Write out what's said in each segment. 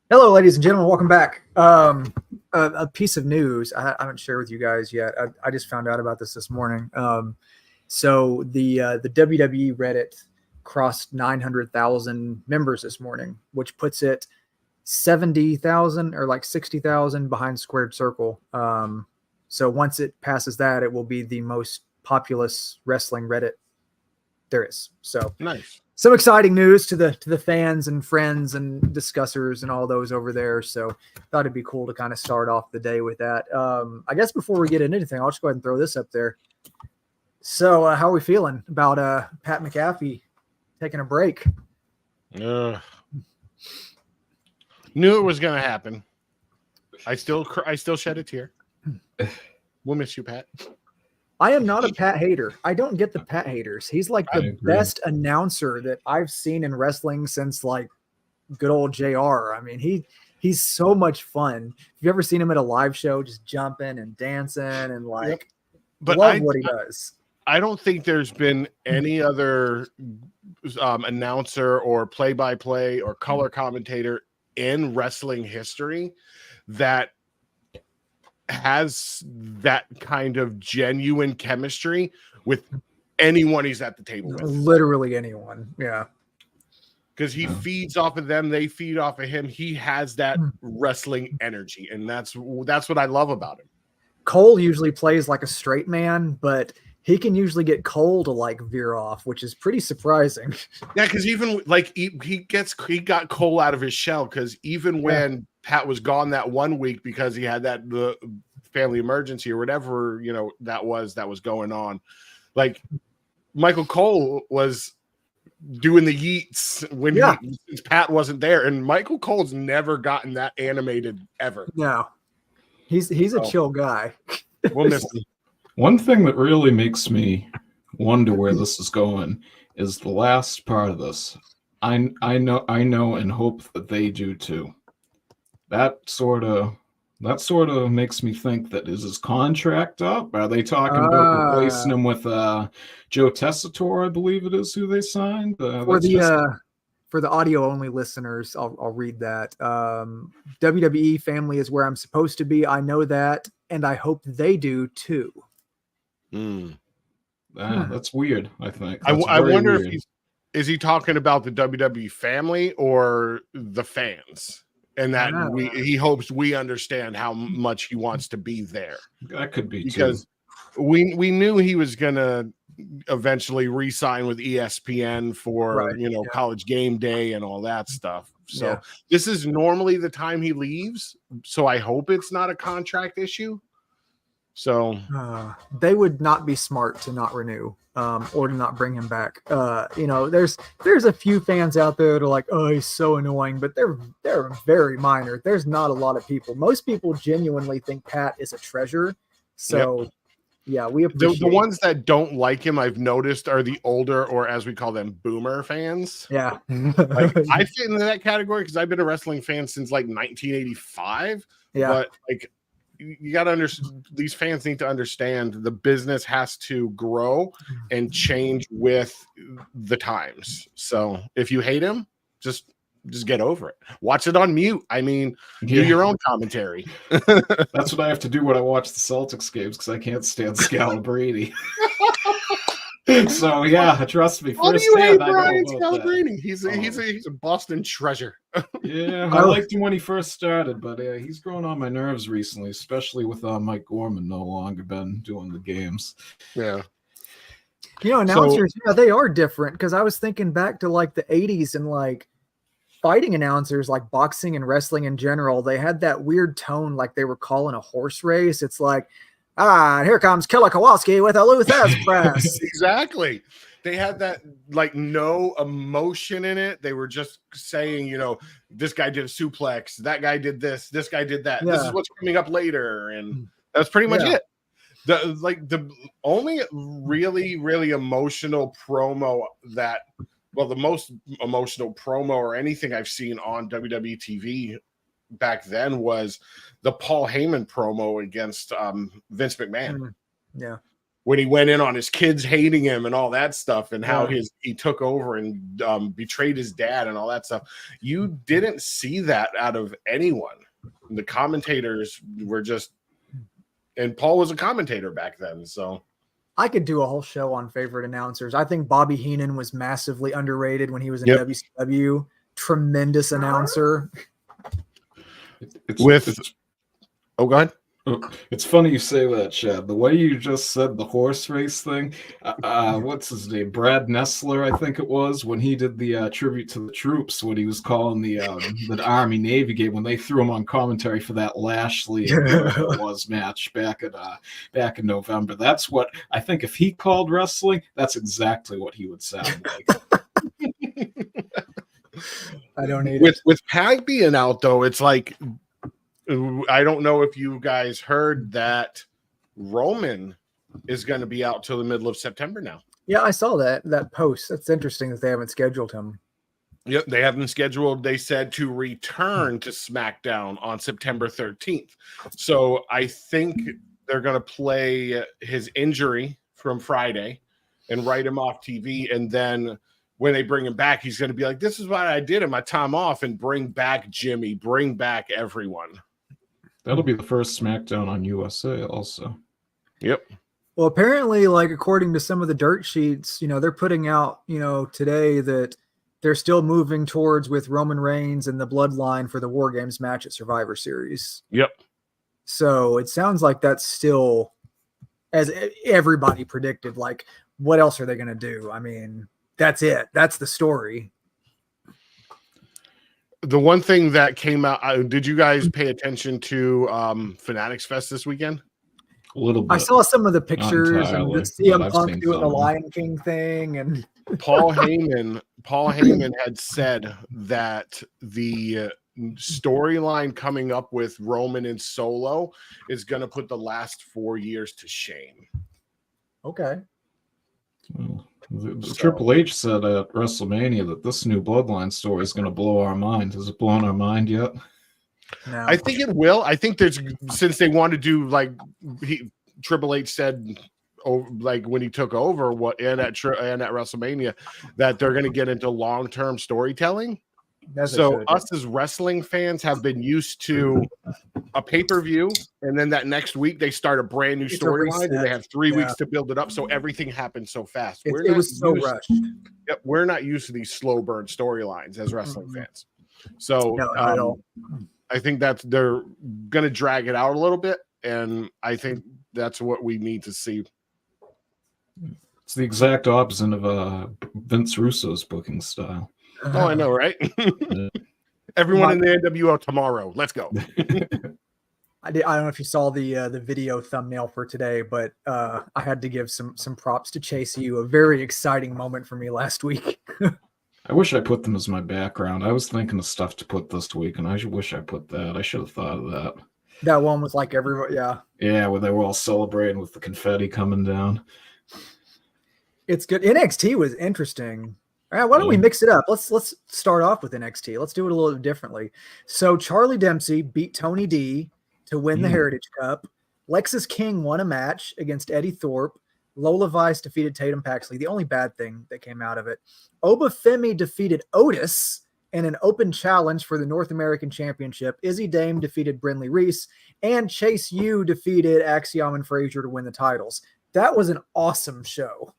Hello, ladies and gentlemen. Welcome back. A piece of news I haven't shared with you guys yet. I just found out about this morning. So the WWE Reddit crossed 900,000 members this morning, which puts it 70,000 or like 60,000 behind Squared Circle. So once it passes that, it will be the most populous wrestling Reddit there is. So Nice. some exciting news to the fans and friends and discussers and all those over there. So thought it'd be cool to kind of start off the day with that. I guess before we get into anything, I'll just go ahead and throw this up there. So how are we feeling about Pat McAfee taking a break? Knew it was going to happen. I still shed a tear. We'll miss you, Pat. I am not a Pat hater. I don't get the Pat haters. He's like the best announcer that I've seen in wrestling since like good old JR. I mean, he's so much fun. Have you ever seen him at a live show just jumping and dancing and like Yep. But love what he does. I don't think there's been any other announcer or play-by-play or color commentator in wrestling history that has that kind of genuine chemistry with anyone he's at the table with. Literally anyone. Yeah. Because he feeds off of them, they feed off of him. He has that wrestling energy, and that's what I love about him. Cole usually plays like a straight man, but he can usually get Cole to like veer off, which is pretty surprising. Yeah, because even like he got Cole out of his shell, because even when Pat was gone that 1 week because he had the family emergency or whatever, that was going on, like Michael Cole was doing the yeets when since Pat wasn't there, and Michael Cole's never gotten that animated ever. No, he's a chill guy. We'll miss him. One thing that really makes me wonder where this is going is the last part of this. I know and hope that they do too. That sort of makes me think that is his contract up? Are they talking about replacing him with Joe Tessitore, I believe it is who they signed? For the audio only listeners, I'll read that. WWE family is where I'm supposed to be. I know that, and I hope they do too. That's weird. I think I wonder weird. If is he talking about the WWE family or the fans, and that he hopes we understand how much he wants to be there. That could be because we knew he was gonna eventually re-sign with ESPN for College Game Day and all that stuff. So this is normally the time he leaves. So I hope it's not a contract issue. So they would not be smart to not renew or to not bring him back. There's a few fans out there that are like, oh, he's so annoying, but they're very minor. There's not a lot of people. Most people genuinely think Pat is a treasure. So we appreciate the ones that don't like him, I've noticed, are the older, or as we call them, boomer fans. Yeah. Like, I fit into that category because I've been a wrestling fan since like 1985. Yeah. But like, you got to understand, these fans need to understand the business has to grow and change with the times. So if you hate him, just get over it. Watch it on mute. I mean, do your own commentary. That's what I have to do when I watch the Celtics games, because I can't stand Scalabrine. So trust me. How do you hate Brian Scalabrine? He's a Boston treasure. Yeah, I liked him when he first started, but he's grown on my nerves recently, especially with Mike Gorman no longer been doing the games. Yeah. Announcers, they are different, because I was thinking back to like the 80s and like fighting announcers, like boxing and wrestling in general, they had that weird tone like they were calling a horse race. It's like, here comes Killer Kowalski with a Luthez press. Exactly. They had that like no emotion in it. They were just saying, this guy did a suplex, that guy did this guy did that. This is what's coming up later, and that's pretty much it. The only really, really emotional promo the most emotional promo or anything I've seen on WWE TV back then was the Paul Heyman promo against Vince McMahon. Yeah. when he went in on his kids hating him and all that stuff, and how he took over and betrayed his dad and all that stuff. You didn't see that out of anyone. The commentators were just, and Paul was a commentator back then, so I could do a whole show on favorite announcers. I think Bobby Heenan was massively underrated when he was in WCW. Tremendous announcer. Oh, go ahead. It's funny you say that, Chad. The way you just said the horse race thing, what's his name? Brad Nessler, I think it was, when he did the tribute to the troops, when he was calling the Army Navy game, when they threw him on commentary for that Lashley was match back in November. That's what I think. If he called wrestling, that's exactly what he would sound like. I don't need with Pag being out though. It's like, I don't know if you guys heard that Roman is going to be out till the middle of September now. Yeah, I saw that post. That's interesting that they haven't scheduled him. Yep, they haven't scheduled. They said to return to SmackDown on September 13th. So I think they're going to play his injury from Friday and write him off TV. And then when they bring him back, he's going to be like, this is what I did in my time off, and bring back Jimmy, bring back everyone. That'll be the first SmackDown on USA also. Yep. Well, apparently, like, according to some of the dirt sheets, they're putting out, today that they're still moving towards with Roman Reigns and the Bloodline for the War Games match at Survivor Series. Yep. So it sounds like that's still, as everybody predicted, like, what else are they going to do? I mean, that's it. That's the story. The one thing that came out, did you guys pay attention to Fanatics Fest this weekend? A little bit. I saw some of the pictures and the CM Punk doing some. the Lion King thing, and Paul Heyman had said that the storyline coming up with Roman and Solo is going to put the last 4 years to shame. Okay. Well, Triple H said at WrestleMania that this new Bloodline story is going to blow our mind. Has it blown our mind yet? No. I think it will. I think since they want to do, like, Triple H said, like when he took over, and at WrestleMania, that they're going to get into long-term storytelling. So us as wrestling fans have been used to a pay-per-view, and then that next week they start a brand new storyline, and they have 3 weeks to build it up. So everything happens so fast. It was so rushed. Yep, we're not used to these slow burn storylines as wrestling fans. So I think they're going to drag it out a little bit, and I think that's what we need to see. It's the exact opposite of Vince Russo's booking style. Oh, I know, right? Everyone in the NWO tomorrow. Let's go. I don't know if you saw the video thumbnail for today, but I had to give some props to Chase U. A very exciting moment for me last week. I wish I put them as my background. I was thinking of stuff to put this week, and I wish I put that. I should have thought of that. That one was like everybody, yeah. Yeah, where they were all celebrating with the confetti coming down. It's good. NXT was interesting. All right, why don't we mix it up? Let's start off with NXT. Let's do it a little differently. So Charlie Dempsey beat Tony D to win the Heritage Cup. Lexis King won a match against Eddie Thorpe. Lola Vice defeated Tatum Paxley. The only bad thing that came out of it. Oba Femi defeated Otis in an open challenge for the North American Championship. Izzy Dame defeated Brinley Reese, and Chase U defeated Axiom and Frazier to win the titles. That was an awesome show.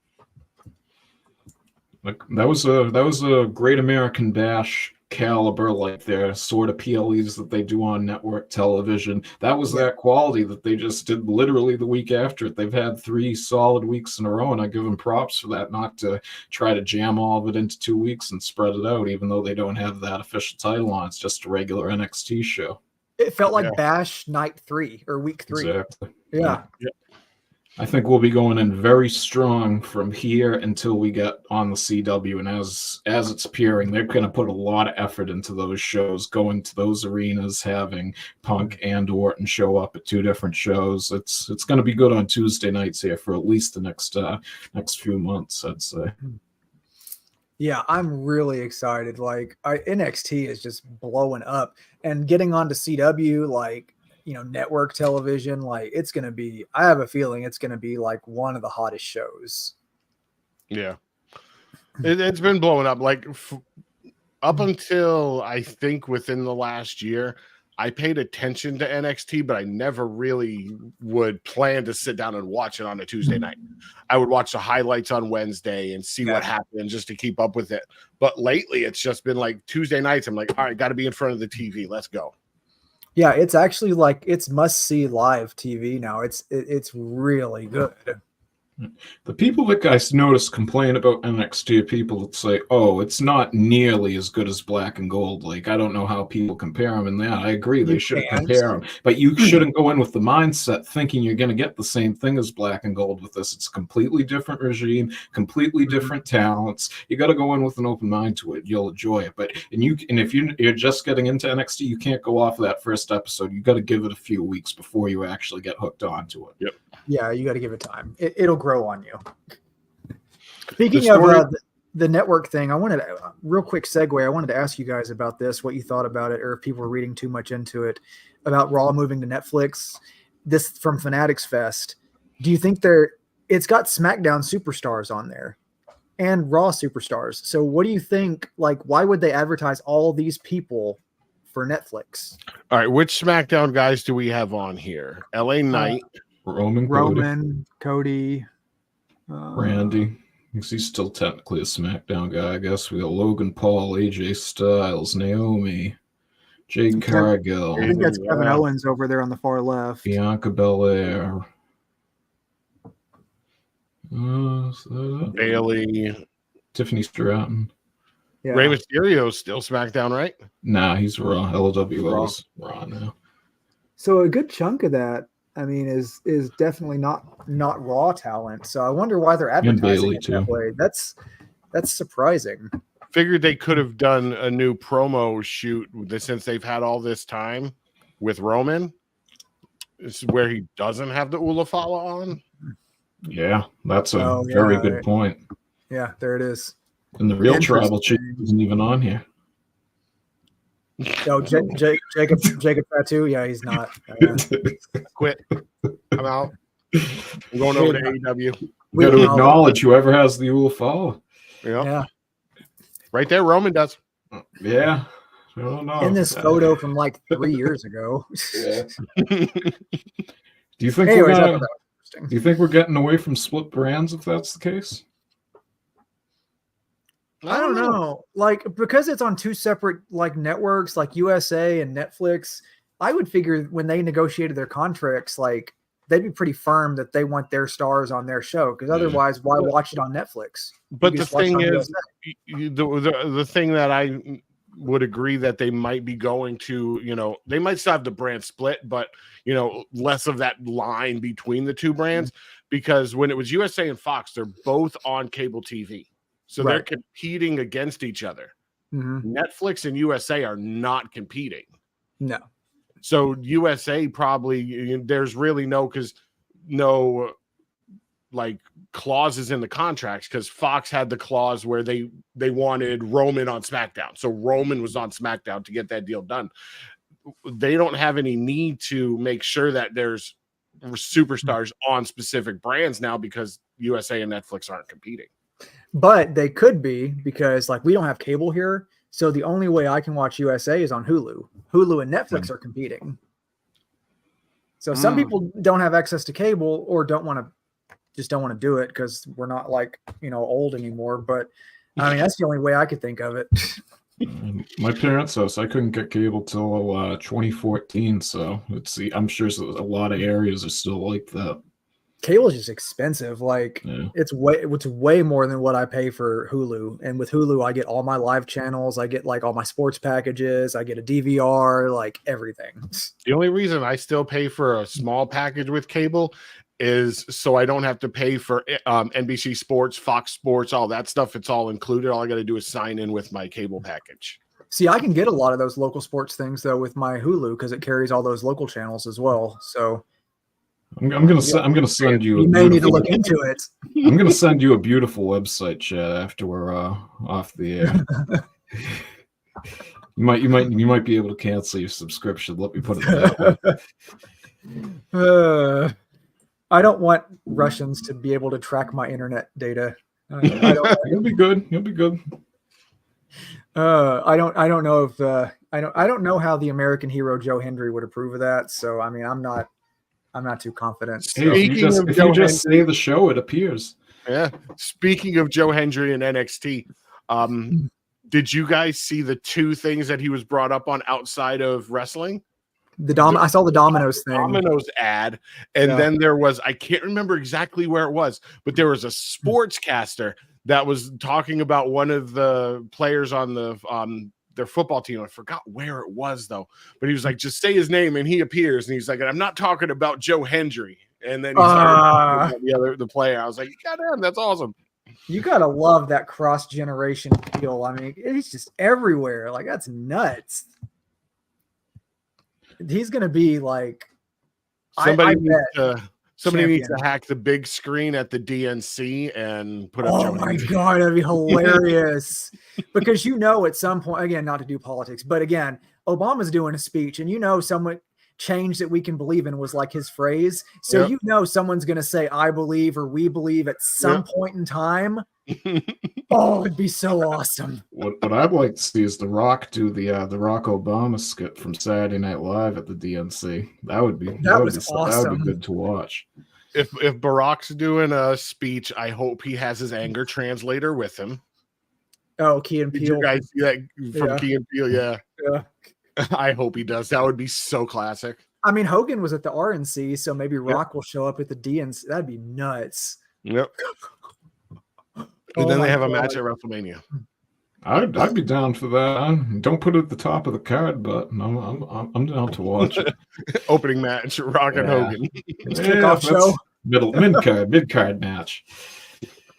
That was a Great American Bash caliber, like their sort of PLEs that they do on network television. That was that quality that they just did literally the week after it. They've had 3 solid weeks in a row, and I give them props for that, not to try to jam all of it into 2 weeks and spread it out, even though they don't have that official title on. It's just a regular NXT show. It felt like Bash night 3 or week 3. Exactly. Yeah. I think we'll be going in very strong from here until we get on the CW. And as it's appearing, they're going to put a lot of effort into those shows, going to those arenas, having Punk and Orton show up at 2 different shows. It's going to be good on Tuesday nights here for at least the next few months, I'd say. Yeah, I'm really excited. Like, NXT is just blowing up, and getting onto CW, like, network television, like it's going to be, I have a feeling it's going to be like one of the hottest shows. Yeah. It's been blowing up. Like up until I think within the last year, I paid attention to NXT, but I never really would plan to sit down and watch it on a Tuesday night. I would watch the highlights on Wednesday and see what happened just to keep up with it. But lately, it's just been like Tuesday nights. I'm like, all right, got to be in front of the TV. Let's go. Yeah, it's actually like it's must-see live TV now. It's really good. The people that guys notice complain about NXT are people that say, "Oh, it's not nearly as good as Black and Gold." Like, I don't know how people compare them. And I agree, they shouldn't compare them. But you shouldn't go in with the mindset thinking you're going to get the same thing as Black and Gold with this. It's a completely different regime, completely different talents. You got to go in with an open mind to it. You'll enjoy it. But if you're just getting into NXT, you can't go off of that first episode. You got to give it a few weeks before you actually get hooked onto it. Yep. Yeah, you got to give it time. It'll grow on you. Speaking of the network thing, I wanted a real quick segue. I wanted to ask you guys about this, what you thought about it, or if people were reading too much into it, about Raw moving to Netflix. This from Fanatics Fest. Do you think it's got SmackDown superstars on there and Raw superstars? So what do you think? Like, why would they advertise all these people for Netflix? All right, which SmackDown guys do we have on here? LA Knight. Roman, Cody, Randy. He's still technically a SmackDown guy, I guess. We got Logan Paul, AJ Styles, Naomi, Jade Cargill. I think that's Kevin Owens over there on the far left. Bianca Belair. Bailey. Tiffany Stratton. Yeah. Rey Mysterio's still SmackDown, right? Nah, he's Raw. LWO's Raw now. So a good chunk of that, I mean, is definitely not Raw talent. So I wonder why they're advertising it that way. That's surprising. Figured they could have done a new promo shoot since they've had all this time with Roman. This is where he doesn't have the Ulafala on. Yeah, that's a very good point. Yeah, there it is. And the real tribal chief isn't even on here. Oh, Jacob Fatu? Yeah, he's not. Quit. I'm out. I'm going over to AEW. You got to acknowledge whoever has the Ulafala. Yeah. Right there, Roman does. Yeah. I don't know. In this photo from like 3 years ago. Yeah. Do you think we're getting away from split brands if that's the case? I don't know. Like, because it's on two separate like networks, like USA and Netflix, I would figure when they negotiated their contracts, like they'd be pretty firm that they want their stars on their show. Because otherwise, why watch it on Netflix? But the thing is, the thing that I would agree that they might be going to, they might still have the brand split, but less of that line between the two brands, because when it was USA and Fox, they're both on cable TV. So they're competing against each other. Mm-hmm. Netflix and USA are not competing. No. So USA probably, there's really no like clauses in the contracts, because Fox had the clause where they wanted Roman on SmackDown. So Roman was on SmackDown to get that deal done. They don't have any need to make sure that there's superstars on specific brands now, because USA and Netflix aren't competing. But they could be, because like we don't have cable here. So the only way I can watch USA is on Hulu. Hulu and Netflix are competing. So some people don't have access to cable or don't want to do it because we're not like, old anymore. But I mean, that's the only way I could think of it. My parents' house, I couldn't get cable till 2014. So I'm sure a lot of areas are still like that. Cable is just expensive. Like it's way more than what I pay for Hulu. And with Hulu, I get all my live channels. I get like all my sports packages. I get a DVR, like everything. The only reason I still pay for a small package with cable is so I don't have to pay for NBC Sports, Fox Sports, all that stuff. It's all included. All I got to do is sign in with my cable package. See, I can get a lot of those local sports things though with my Hulu because it carries all those local channels as well. So I'm gonna send you. You may need to look into it. I'm gonna send you a beautiful website, Chad, after we're off the air. You might be able to cancel your subscription. Let me put it that way. I don't want Russians to be able to track my internet data. I don't. You'll be good. You'll be good. I don't know if I don't know how the American hero Joe Hendry would approve of that. So I mean, I'm not too confident. So. Hey, if you just say the show, it appears. Yeah. Speaking of Joe Hendry and NXT, did you guys see the two things that he was brought up on outside of wrestling? I saw the Domino's thing. Domino's ad, and then there was, I can't remember exactly where it was, but there was a sportscaster that was talking about one of the players on their football team. I forgot where it was though, but he was like, just say his name, and he appears, and he's like, I'm not talking about Joe Hendry. And then he started talking about the player. I was like, goddamn, that's awesome. You gotta love that cross generation feel. I mean, it's just everywhere. Like that's nuts. He's gonna be like somebody needs to hack the big screen at the DNC and put up. Oh my god, that'd be hilarious! Because at some point, again, not to do politics, but again, Obama's doing a speech, and someone change that we can believe in was like his phrase. So someone's gonna say I believe or we believe at some point in time. Oh, it'd be so awesome. What I'd like to see is The Rock do the Rock Obama skit from Saturday Night Live at the DNC. That would be awesome. That would be good to watch. If Barack's doing a speech, I hope he has his anger translator with him. Oh, Key and Peele. Did you guys see that from Key and Peele? Yeah. I hope he does. That would be so classic. I mean, Hogan was at the RNC, so maybe Rock will show up at the DNC. That'd be nuts. Yep. And then they have a match at WrestleMania. I'd be down for that. Don't put it at the top of the card, but I'm down to watch it. Opening match, Rock and Hogan. Kickoff show. Mid card match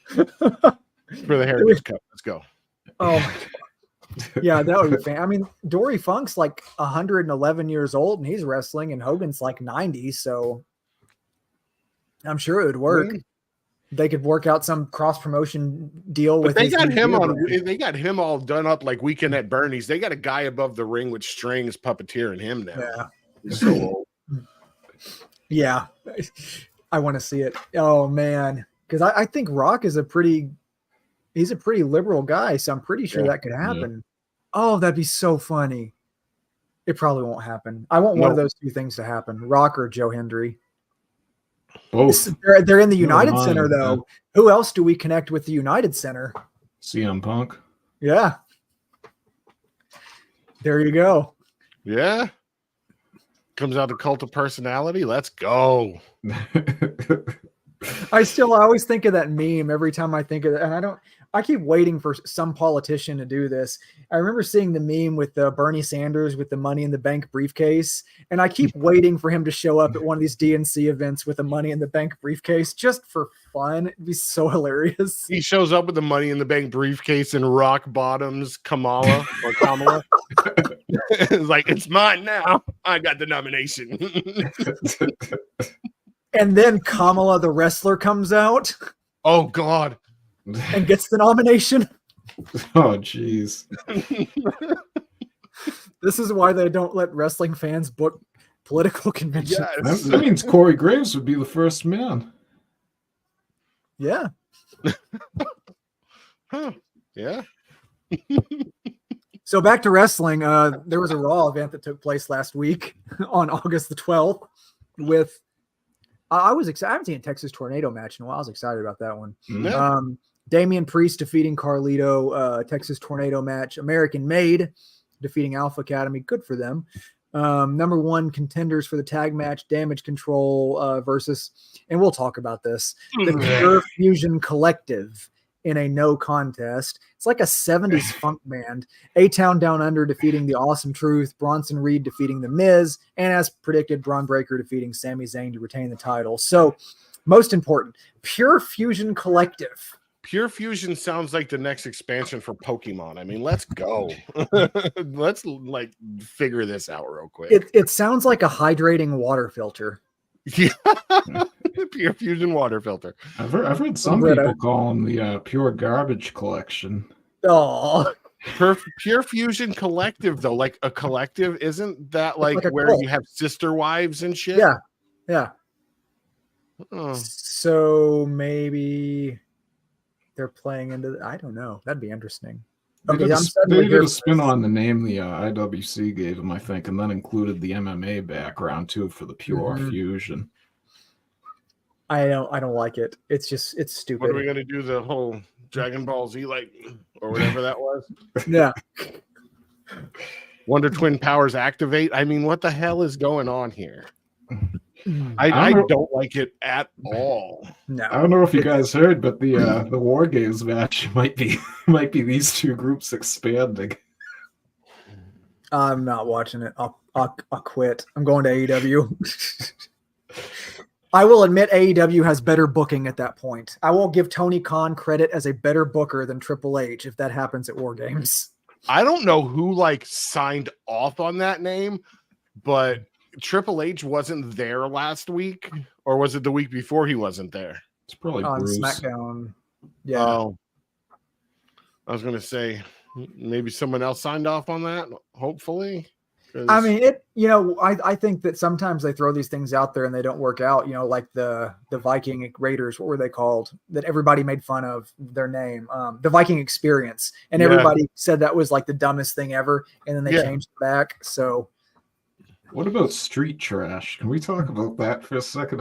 for the Heritage Cup. Let's go. Oh my god. Yeah, that would be fan. I mean, Dory Funk's like 111 years old, and he's wrestling, and Hogan's like 90. So I'm sure it would work. They could work out some cross promotion deal with. They got him on. They got him all done up like Weekend at Bernie's. They got a guy above the ring with strings puppeteering him now. Yeah, he's so old. Yeah, I want to see it. Oh man, because I think Rock is he's a pretty liberal guy, so I'm pretty sure that could happen. Yeah. Oh, that'd be so funny. It probably won't happen. I want one of those two things to happen: Rock or Joe Hendry. Both. They're in the United Center, though. Man. Who else do we connect with the United Center? CM Punk. Yeah. There you go. Yeah. Comes out the Cult of Personality. Let's go. I always think of that meme every time I think of it, and I keep waiting for some politician to do this. I remember seeing the meme with Bernie Sanders with the Money in the Bank briefcase, and I keep waiting for him to show up at one of these DNC events with a Money in the Bank briefcase just for fun. It'd be so hilarious. He shows up with the Money in the Bank briefcase and rock bottoms Kamala. It's like, it's mine now. I got the nomination. And then Kamala the wrestler comes out. Oh God. And gets the nomination. Oh, jeez. This is why they don't let wrestling fans book political conventions. Yes. That means Corey Graves would be the first man. Yeah. Huh. Yeah. So back to wrestling. There was a Raw event that took place last week on August the 12th with I was excited. I haven't seen a Texas Tornado match in a while. I was excited about that one. Yeah. Damian Priest defeating Carlito, Texas Tornado match. American Made defeating Alpha Academy. Good for them. Number one contenders for the tag match, Damage Control versus, and we'll talk about this, the Pure Fusion Collective in a no contest. It's like a 70s funk band. A-Town Down Under defeating The Awesome Truth, Bronson Reed defeating The Miz, and as predicted, Braun Breaker defeating Sami Zayn to retain the title. So, most important, Pure Fusion Collective. Pure Fusion sounds like the next expansion for Pokemon. I mean, let's go. Let's figure this out real quick. It sounds like a hydrating water filter. Yeah. Pure Fusion water filter. I've heard some people call them the Pure Garbage Collection. Oh, Pure Fusion Collective, though, like a collective, isn't that like a where cult. you have sister wives and shit? Yeah. Oh. So maybe they're playing into. I don't know. That'd be interesting. They Okay, did a spin on the name the IWC gave him, I think, and then included the MMA background too for the Pure Fusion. I don't like it. It's stupid. What are we gonna do? The whole Dragon Ball Z, like, or whatever that was? Yeah. Wonder Twin powers activate. I mean, what the hell is going on here? I don't like it at all. No, I don't know if you guys heard, but the War Games match might be these two groups expanding. I'm not watching it. I'll quit. I'm going to AEW. I will admit AEW has better booking at that point. I will give Tony Khan credit as a better booker than Triple H if that happens at War Games. I don't know who like signed off on that name, but Triple H wasn't there last week, or was it the week before he wasn't there? It's probably on Bruce. SmackDown. Yeah. Oh, I was gonna say maybe someone else signed off on that. Hopefully, I mean, I think that sometimes they throw these things out there and they don't work out. Like the Viking Raiders. What were they called? That everybody made fun of their name. The Viking Experience, and everybody said that was like the dumbest thing ever, and then they changed it back. So. What about Street Trash? Can we talk about that for a second?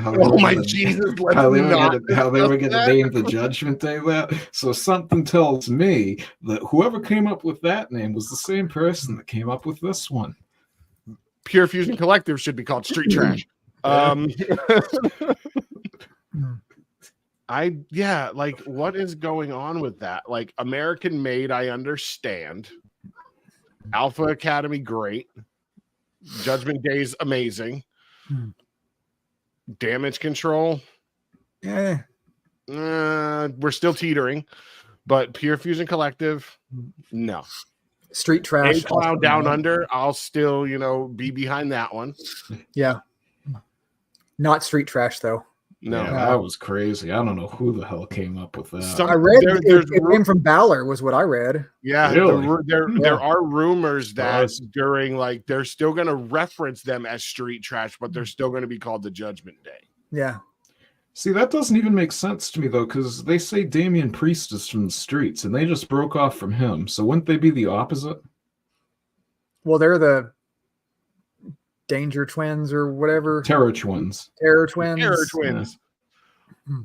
Jesus! How they were going to name the Judgment Day that? So something tells me that whoever came up with that name was the same person that came up with this one. Pure Fusion Collective should be called Street Trash. Like, what is going on with that? Like, American Made, I understand. Alpha Academy, great. Judgment Day's amazing. Damage Control, we're still teetering, but Pure Fusion Collective, no. Street Trash, A-Cloud Down Under, I'll still be behind that one. Yeah, not Street Trash though. No, that was crazy. I don't know who the hell came up with that. I read it came from Balor, was what I read. Yeah, really? There are rumors that during they're still going to reference them as Street Trash, but they're still going to be called the Judgment Day. Yeah. See, that doesn't even make sense to me though, because they say Damian Priest is from the streets, and they just broke off from him. So wouldn't they be the opposite? Well, they're the Danger Twins or whatever. Terror Twins.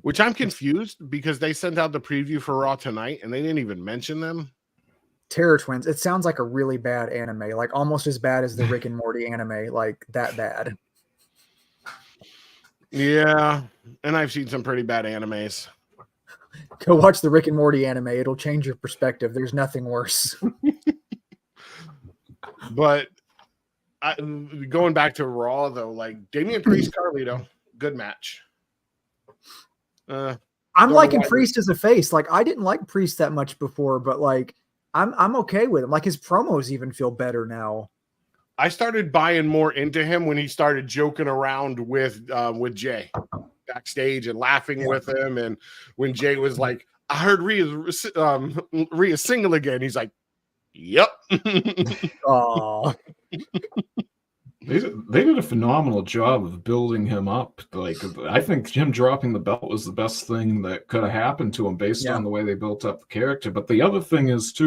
Which I'm confused because they sent out the preview for Raw tonight and they didn't even mention them. Terror Twins. It sounds like a really bad anime, like almost as bad as the Rick and Morty anime, like that bad. Yeah, and I've seen some pretty bad animes. Go watch the Rick and Morty anime. It'll change your perspective. There's nothing worse. But going back to Raw, though, like Damian Priest, Carlito, good match. I'm liking Priest as a face. Like I didn't like Priest that much before, but like I'm okay with him. Like his promos even feel better now. I started buying more into him when he started joking around with Jay backstage and laughing with him, and when Jay was like, "I heard Rhea's single again," he's like, "Yep." Oh. They did a phenomenal job of building him up. Like I think him dropping the belt was the best thing that could have happened to him based on the way they built up the character. But the other thing is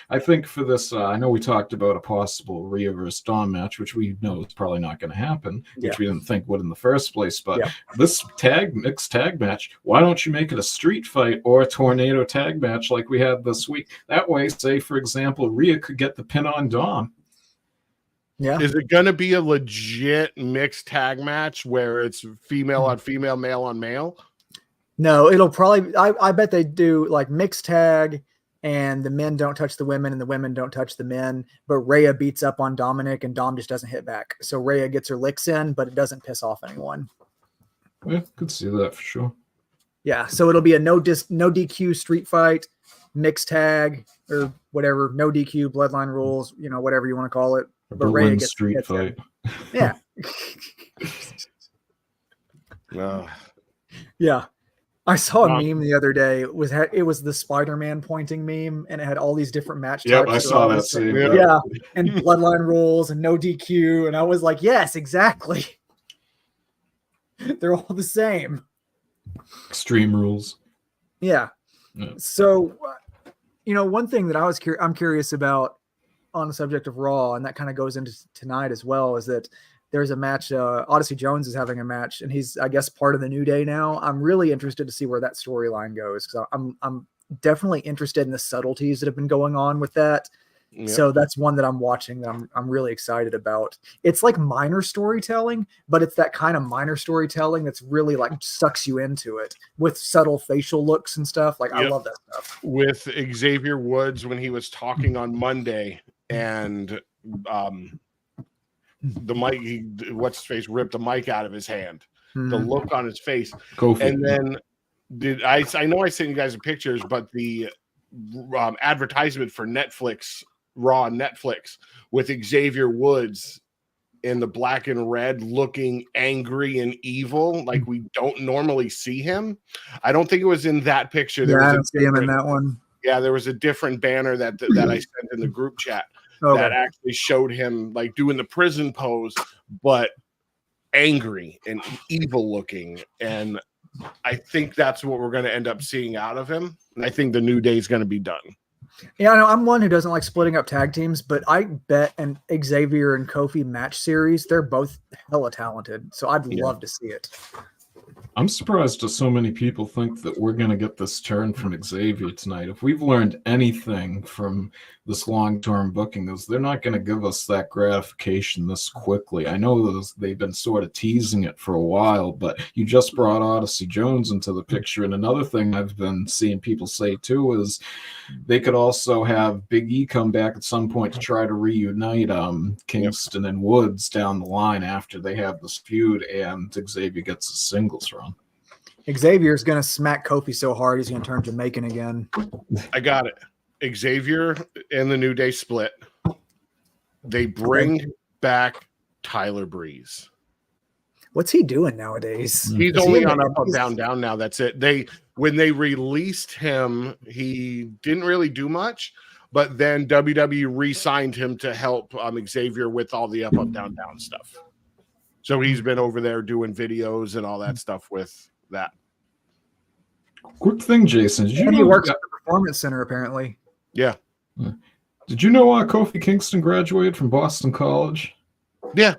I think for this, I know we talked about a possible Rhea versus Dawn match, which we know is probably not going to happen, which we didn't think would in the first place. But this mixed tag match, why don't you make it a street fight or a tornado tag match like we had this week? That way, say for example, Rhea could get the pin on Dawn. Yeah. Is it going to be a legit mixed tag match where it's female on female, male on male? No, it'll probably, I bet they do like mixed tag and the men don't touch the women and the women don't touch the men, but Rhea beats up on Dominic and Dom just doesn't hit back. So Rhea gets her licks in, but it doesn't piss off anyone. Yeah, could see that for sure. Yeah. So it'll be a no DQ street fight, mixed tag or whatever, no DQ, bloodline rules, whatever you want to call it. But Rhea gets street fight. Yeah. Yeah. I saw a meme the other day. It was the Spider-Man pointing meme, and it had all these different match types. I saw that too. Yeah, and bloodline rules and no DQ, and I was like, yes, exactly. They're all the same. Extreme rules. Yeah. So, one thing that I'm curious about on the subject of Raw, and that kind of goes into tonight as well, is that there's a match. Odyssey Jones is having a match, and he's, I guess, part of the New Day now. I'm really interested to see where that storyline goes, because I'm definitely interested in the subtleties that have been going on with that. Yep. So that's one that I'm watching that I'm really excited about. It's like minor storytelling, but it's that kind of minor storytelling that's really like sucks you into it with subtle facial looks and stuff. Like, I love that stuff. With Xavier Woods, when he was talking on Monday, and the mic, what's his face, ripped the mic out of his hand. The look on his face. And then I know I sent you guys the pictures, but the advertisement for Netflix, Raw on Netflix, with Xavier Woods in the black and red, looking angry and evil, like we don't normally see him. I don't think it was in that picture. I don't see him in that one. Yeah, there was a different banner that I sent in the group chat. That actually showed him like doing the prison pose, but angry and evil looking. And I think that's what we're going to end up seeing out of him. And I think the New Day is going to be done. Yeah, I know I'm one who doesn't like splitting up tag teams, but I bet an Xavier and Kofi match series, they're both hella talented. So I'd love to see it. I'm surprised that so many people think that we're going to get this turn from Xavier tonight. If we've learned anything from this long-term booking, is they're not going to give us that gratification this quickly. I know they've been sort of teasing it for a while, but you just brought Odyssey Jones into the picture. And another thing I've been seeing people say too is they could also have Big E come back at some point to try to reunite Kingston and Woods down the line after they have this feud and Xavier gets a singles run. Xavier's going to smack Kofi so hard he's going to turn Jamaican again. I got it. Xavier and the New Day split. They bring back Tyler Breeze. What's he doing nowadays? He's only on Up, Up, Down, Down now. That's it. When they released him, he didn't really do much, but then WWE re-signed him to help Xavier with all the Up, Up, Down, Down stuff. So he's been over there doing videos and all that stuff with that. Quick thing, Jason. Did you know he works at the Performance Center, apparently. Yeah. Did you know Kofi Kingston graduated from Boston College? Yeah.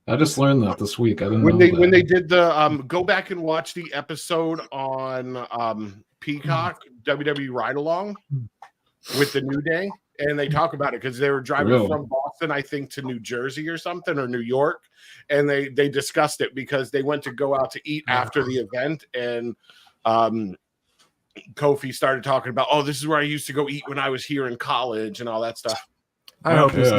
I just learned that this week. I didn't know that. When they did the go back and watch the episode on Peacock WWE Ride Along with the New Day, and they talk about it because they were driving from Boston, I think, to New Jersey or something, or New York, and they discussed it because they went to go out to eat after the event, and Kofi started talking about, oh, this is where I used to go eat when I was here in college and all that stuff. I hope he's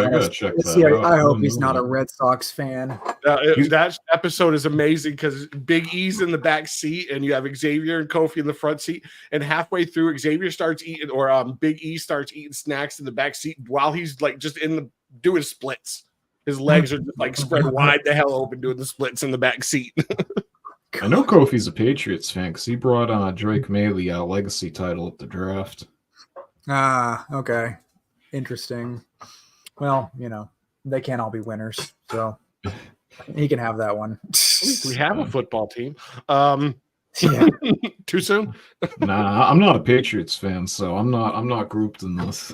not a Red Sox fan. That episode is amazing because Big E's in the back seat and you have Xavier and Kofi in the front seat. And halfway through, Xavier starts eating, or Big E starts eating snacks in the back seat while he's like just doing splits. His legs are just like spread wide the hell open doing the splits in the back seat. I know Kofi's a Patriots fan because he brought Drake May the legacy title at the draft. Okay. Interesting. Well, they can't all be winners, so he can have that one. We have a football team. Too soon? Nah, I'm not a Patriots fan, so I'm not grouped in this.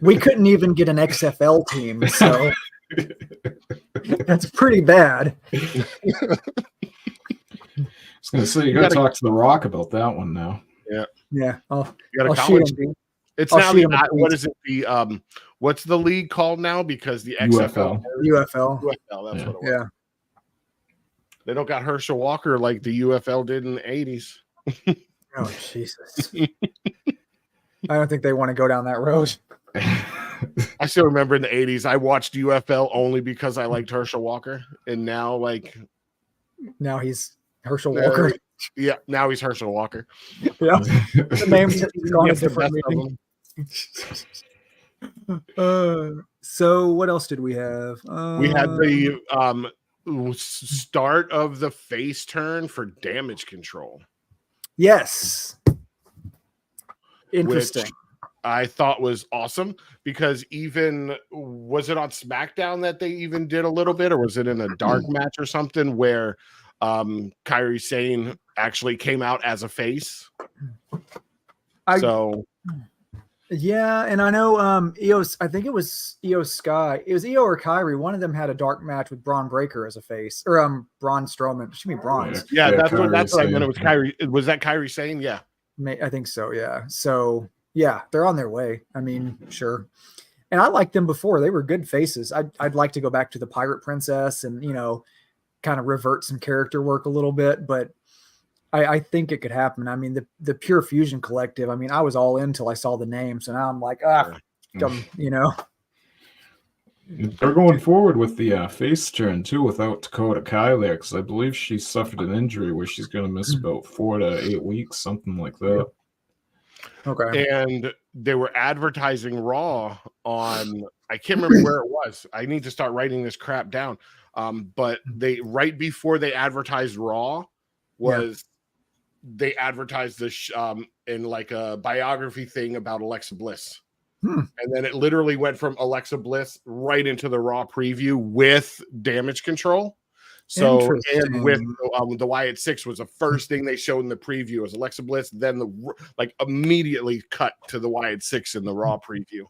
We couldn't even get an XFL team, so that's pretty bad. I was going to say, you got to talk to The Rock about that one now. Yeah. You got a college team. It's now what is it? What's the league called now? Because the XFL. UFL. That's what it was. Yeah. They don't got Herschel Walker like the UFL did in the 80s. Oh, Jesus. I don't think they want to go down that road. I still remember in the 80s, I watched UFL only because I liked Herschel Walker. And now, now he's Herschel Walker. Yeah, now he's Herschel Walker. Yeah. The name's gone a different meaning. So what else did we have? We had the start of the face turn for Damage Control. Yes. Interesting. Which I thought was awesome because even was it on SmackDown that they even did a little bit, or was it in a dark match or something where Kairi Sane actually came out as a face? Yeah, and I know I think it was Io Sky. It was Io or Kairi. One of them had a dark match with Braun Breaker as a face, or Braun Strowman. It should be Braun's. Yeah, that's what I meant. It was Kairi. Was that Kairi Sane? Yeah. I think so, yeah. So, yeah, they're on their way. I mean, sure. And I liked them before. They were good faces. I'd like to go back to the Pirate Princess and, kind of revert some character work a little bit, but I think it could happen. I mean, the Pure Fusion Collective, I mean, I was all in until I saw the name. So now I'm like, dumb, They're going forward with the face turn, too, without Dakota Kai there, because I believe she suffered an injury where she's going to miss about 4 to 8 weeks, something like that. Okay. And they were advertising Raw on, I can't remember where it was. I need to start writing this crap down. But right before they advertised Raw they advertised this in like a biography thing about Alexa Bliss. And then it literally went from Alexa Bliss right into the Raw preview with Damage Control. So, and with the Wyatt 6 was the first thing they showed in the preview was Alexa Bliss, then immediately cut to the Wyatt 6 in the Raw preview.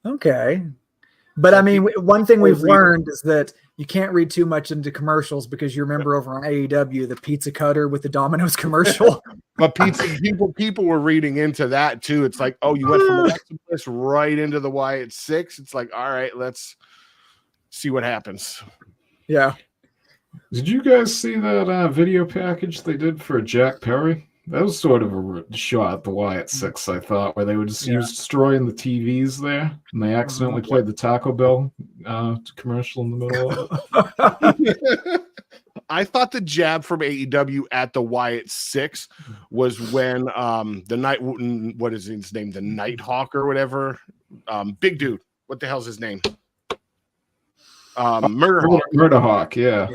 Okay. But I mean, one thing we've learned is that you can't read too much into commercials because you remember over on AEW, the pizza cutter with the Domino's commercial. But people were reading into that too. It's like, oh, you went from Alexa Bliss right into the Wyatt 6. It's like, all right, let's see what happens. Yeah. Did you guys see that video package they did for Jack Perry? That was sort of a shot at the Wyatt 6, I thought, where they would just use destroying the TVs there, and they accidentally played the Taco Bell commercial in the middle of it. I thought the jab from AEW at the Wyatt 6 was when what is his name? The Nighthawk or whatever. Big dude. What the hell's his name? Murderhawk, yeah.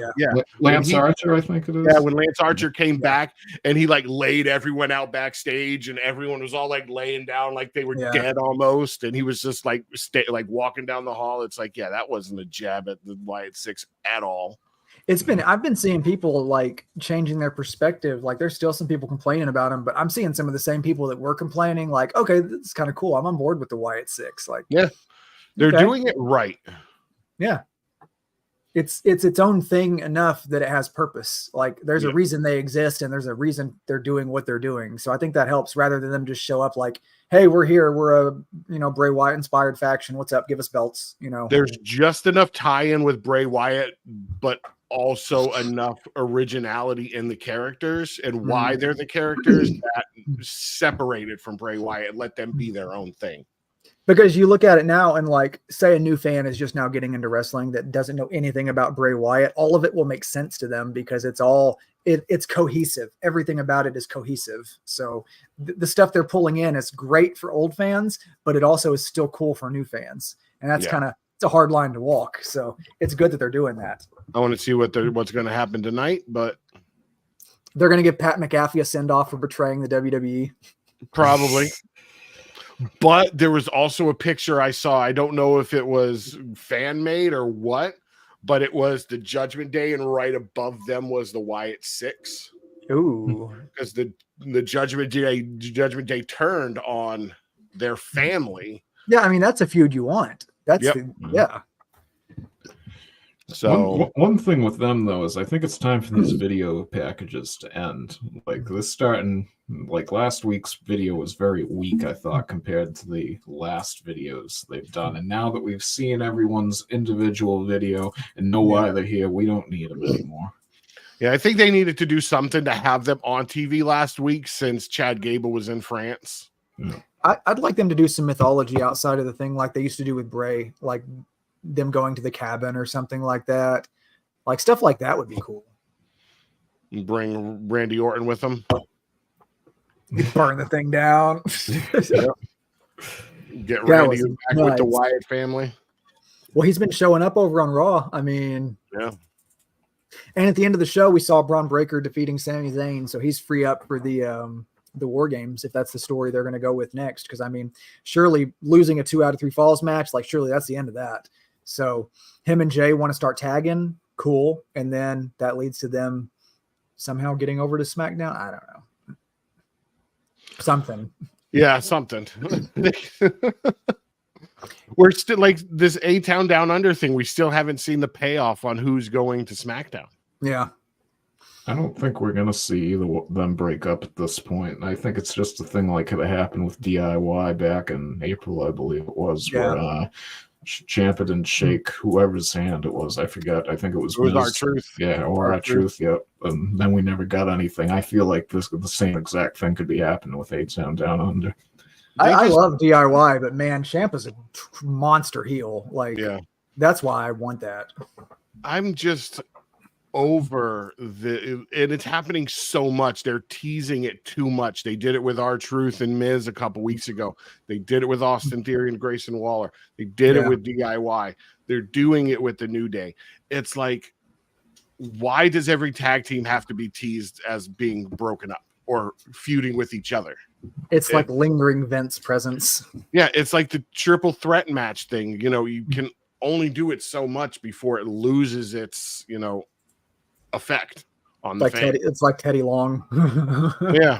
Lance Archer, I think it is. Yeah, when Lance Archer came back and he laid everyone out backstage and everyone was all laying down like they were dead almost, and he was just walking down the hall. It's like, that wasn't a jab at the Wyatt 6 at all. I've been seeing people changing their perspective. There's still some people complaining about him, but I'm seeing some of the same people that were complaining okay, this is kind of cool. I'm on board with the Wyatt 6. They're doing it right. Yeah. It's its own thing enough that it has purpose. There's a reason they exist and there's a reason they're doing what they're doing. So I think that helps rather than them just show up hey, we're here. We're a Bray Wyatt inspired faction. What's up? Give us belts. There's just enough tie-in with Bray Wyatt, but also enough originality in the characters and why they're the characters that separated from Bray Wyatt. Let them be their own thing. Because you look at it now and say a new fan is just now getting into wrestling that doesn't know anything about Bray Wyatt, all of it will make sense to them because it's cohesive. Everything about it is cohesive. So the stuff they're pulling in is great for old fans, but it also is still cool for new fans. And that's it's a hard line to walk. So it's good that they're doing that. I want to see what's going to happen tonight, but they're going to give Pat McAfee a send off for betraying the WWE. Probably. But there was also a picture I saw. I don't know if it was fan made or what, but it was the Judgment Day, and right above them was the Wyatt 6. Ooh, because the Judgment Day turned on their family. Yeah, I mean that's a feud you want. That's So one thing with them though is I think it's time for these video packages to end. This starting last week's video was very weak, I thought, compared to the last videos they've done. And now that we've seen everyone's individual video and know why they're here, we don't need them anymore. Yeah, I think they needed to do something to have them on TV last week since Chad Gable was in France. Yeah. I'd like them to do some mythology outside of the thing like they used to do with Bray, them going to the cabin or something like that. Stuff like that would be cool. Bring Randy Orton with them. Burn the thing down. Get Randy back with the Wyatt family. Well, he's been showing up over on Raw. I mean, And at the end of the show, we saw Braun Breaker defeating Sami Zayn, so he's free up for the War Games if that's the story they're going to go with next. Because I mean, surely losing a 2 out of 3 falls match, like surely that's the end of that. So him and Jay want to start tagging, cool, and then that leads to them somehow getting over to SmackDown. I don't know, something. Yeah, something. We're still like this A-Town Down Under thing. We still haven't seen the payoff on who's going to SmackDown. Yeah. I don't think we're going to see either of them break up at this point. I think it's just a thing like it happened with DIY back in April, I believe it was, where Ciampa didn't shake whoever's hand it was. I forgot. I think it was R-Truth. Yeah, or R-Truth, yep. And then we never got anything. I feel like the same exact thing could be happening with A-Town Down Under. I love DIY, but man, Ciampa's a monster heel. Like, that's why I want that. I'm just over and it's happening so much. They're teasing it too much. They did it with R-Truth and Miz a couple weeks ago. They did it with Austin Theory and Grayson Waller. They did it with DIY. They're doing it with the New Day. It's like, why does every tag team have to be teased as being broken up or feuding with each other? It's like lingering Vince presence. Yeah, it's like the triple threat match thing. You know, you can only do it so much before it loses its, effect on the fan. It's like Teddy Long. Yeah.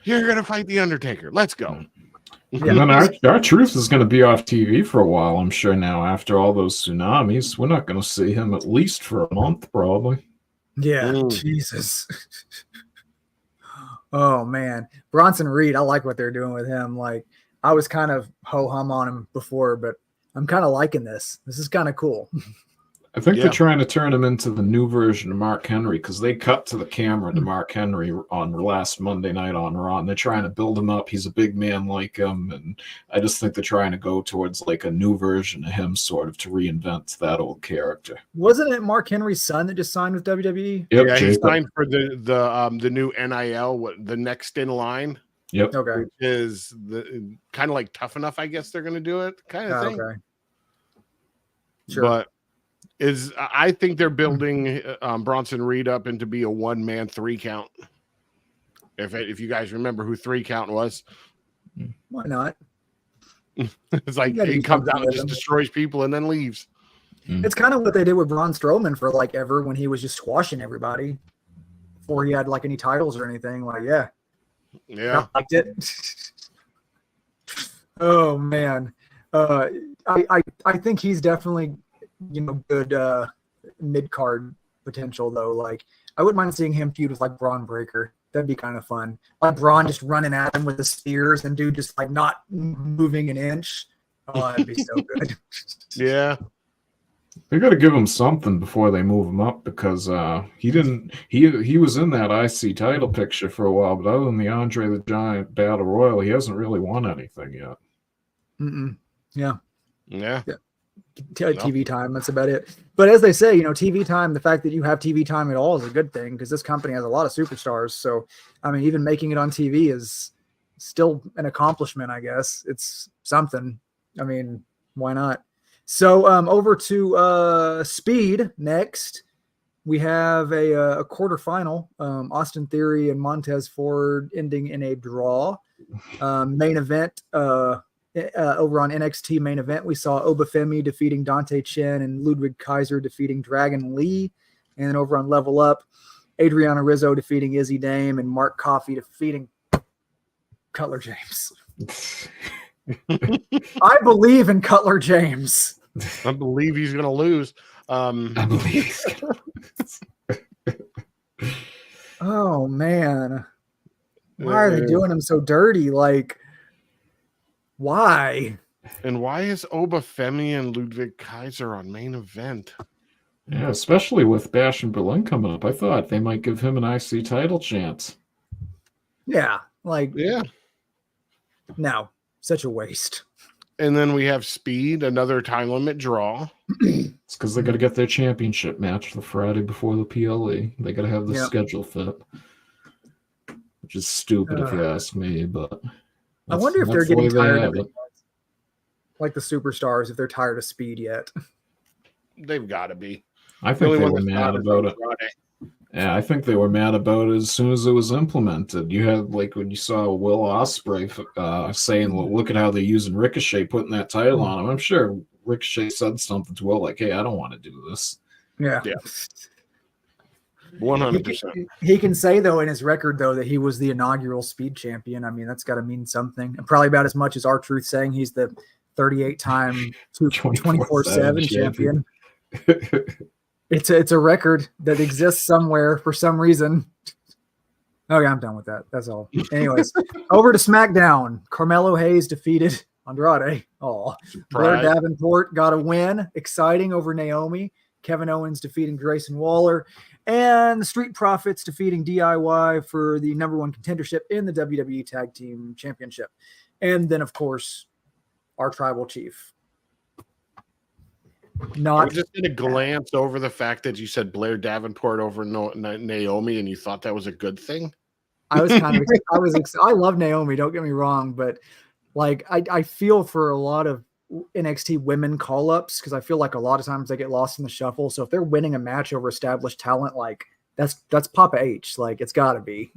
You're going to fight The Undertaker. Let's go. Yeah. And then R-Truth is going to be off TV for a while, I'm sure now, after all those tsunamis. We're not going to see him at least for a month, probably. Yeah, Jesus. Oh, man. Bronson Reed, I like what they're doing with him. Like, I was kind of ho-hum on him before, but I'm kind of liking this. This is kind of cool. I think they're trying to turn him into the new version of Mark Henry because they cut to the camera to Mark Henry on last Monday night on Raw, and they're trying to build him up. He's a big man like him, and I just think they're trying to go towards like a new version of him, sort of, to reinvent that old character. Wasn't it Mark Henry's son that just signed with WWE? Yep, yeah, he signed for the new NIL, the next in line. Yep. Okay. Which is the kind of like Tough Enough, I guess they're going to do it, kind of thing. Okay. Sure. But I think they're building Bronson Reed up into be a 1-man 3 count. If you guys remember who 3 count was, why not? It's like he comes out and just destroys people and then leaves. It's kind of what they did with Braun Strowman for like ever when he was just squashing everybody before he had like any titles or anything. Like, yeah, I liked it. Oh man, I think he's definitely good mid card potential though. Like, I wouldn't mind seeing him feud with like Braun Breaker. That'd be kind of fun. Like Braun just running at him with the spears and dude just like not moving an inch. Oh, that'd be so good. Yeah. They got to give him something before they move him up because he was in that IC title picture for a while, but other than the Andre the Giant Battle Royal, he hasn't really won anything yet. Yeah. TV No. time, that's about it. But as they say, TV time, the fact that you have TV time at all is a good thing because this company has a lot of superstars. So, I mean, even making it on TV is still an accomplishment, I guess. It's something. I mean, why not? So over to Speed next. We have a quarterfinal. Austin Theory and Montez Ford ending in a draw. Main event over on NXT main event, we saw Obafemi defeating Dante Chen and Ludwig Kaiser defeating Dragon Lee. And then over on Level Up, Adriana Rizzo defeating Izzy Dame and Mark Coffey defeating Cutler James. I believe in Cutler James. I believe he's going to lose. I believe he's going to lose. Oh, man. Why are they doing him so dirty? Like, why? And why is Obafemi and Ludwig Kaiser on main event? Yeah, especially with Bash and Berlin coming up. I thought they might give him an IC title chance. Yeah, yeah. No, such a waste. And then we have Speed, another time limit draw. It's because they got to get their championship match the Friday before the PLE. They got to have the schedule fit, which is stupid if you ask me. But I wonder if they're getting tired of it. Like the superstars, if they're tired of Speed yet. They've got to be. I think they were mad about it. Yeah, I think they were mad about it as soon as it was implemented. You had, like, when you saw Will Ospreay saying, well, look at how they're using Ricochet, putting that title on him. I'm sure Ricochet said something to Will like, hey, I don't want to do this. Yeah. 100%. He can say, though, in his record, though, that he was the inaugural speed champion. I mean, that's got to mean something. And probably about as much as R-Truth saying he's the 38-time 24/7 champion. It's a record that exists somewhere for some reason. Okay, I'm done with that. That's all. Anyways, over to SmackDown. Carmelo Hayes defeated Andrade. Oh, Blair Davenport got a win. Exciting over Naomi. Kevin Owens defeating Grayson Waller. And the Street Profits defeating DIY for the #1 contendership in the WWE Tag Team Championship. And then, of course, our tribal chief. I'm just going to glance over the fact that you said Blair Davenport over Naomi, and you thought that was a good thing. I was I love Naomi, don't get me wrong, but like I feel for a lot of NXT women call-ups because I feel like a lot of times they get lost in the shuffle. So if they're winning a match over established talent, like that's Papa H. Like it's got to be.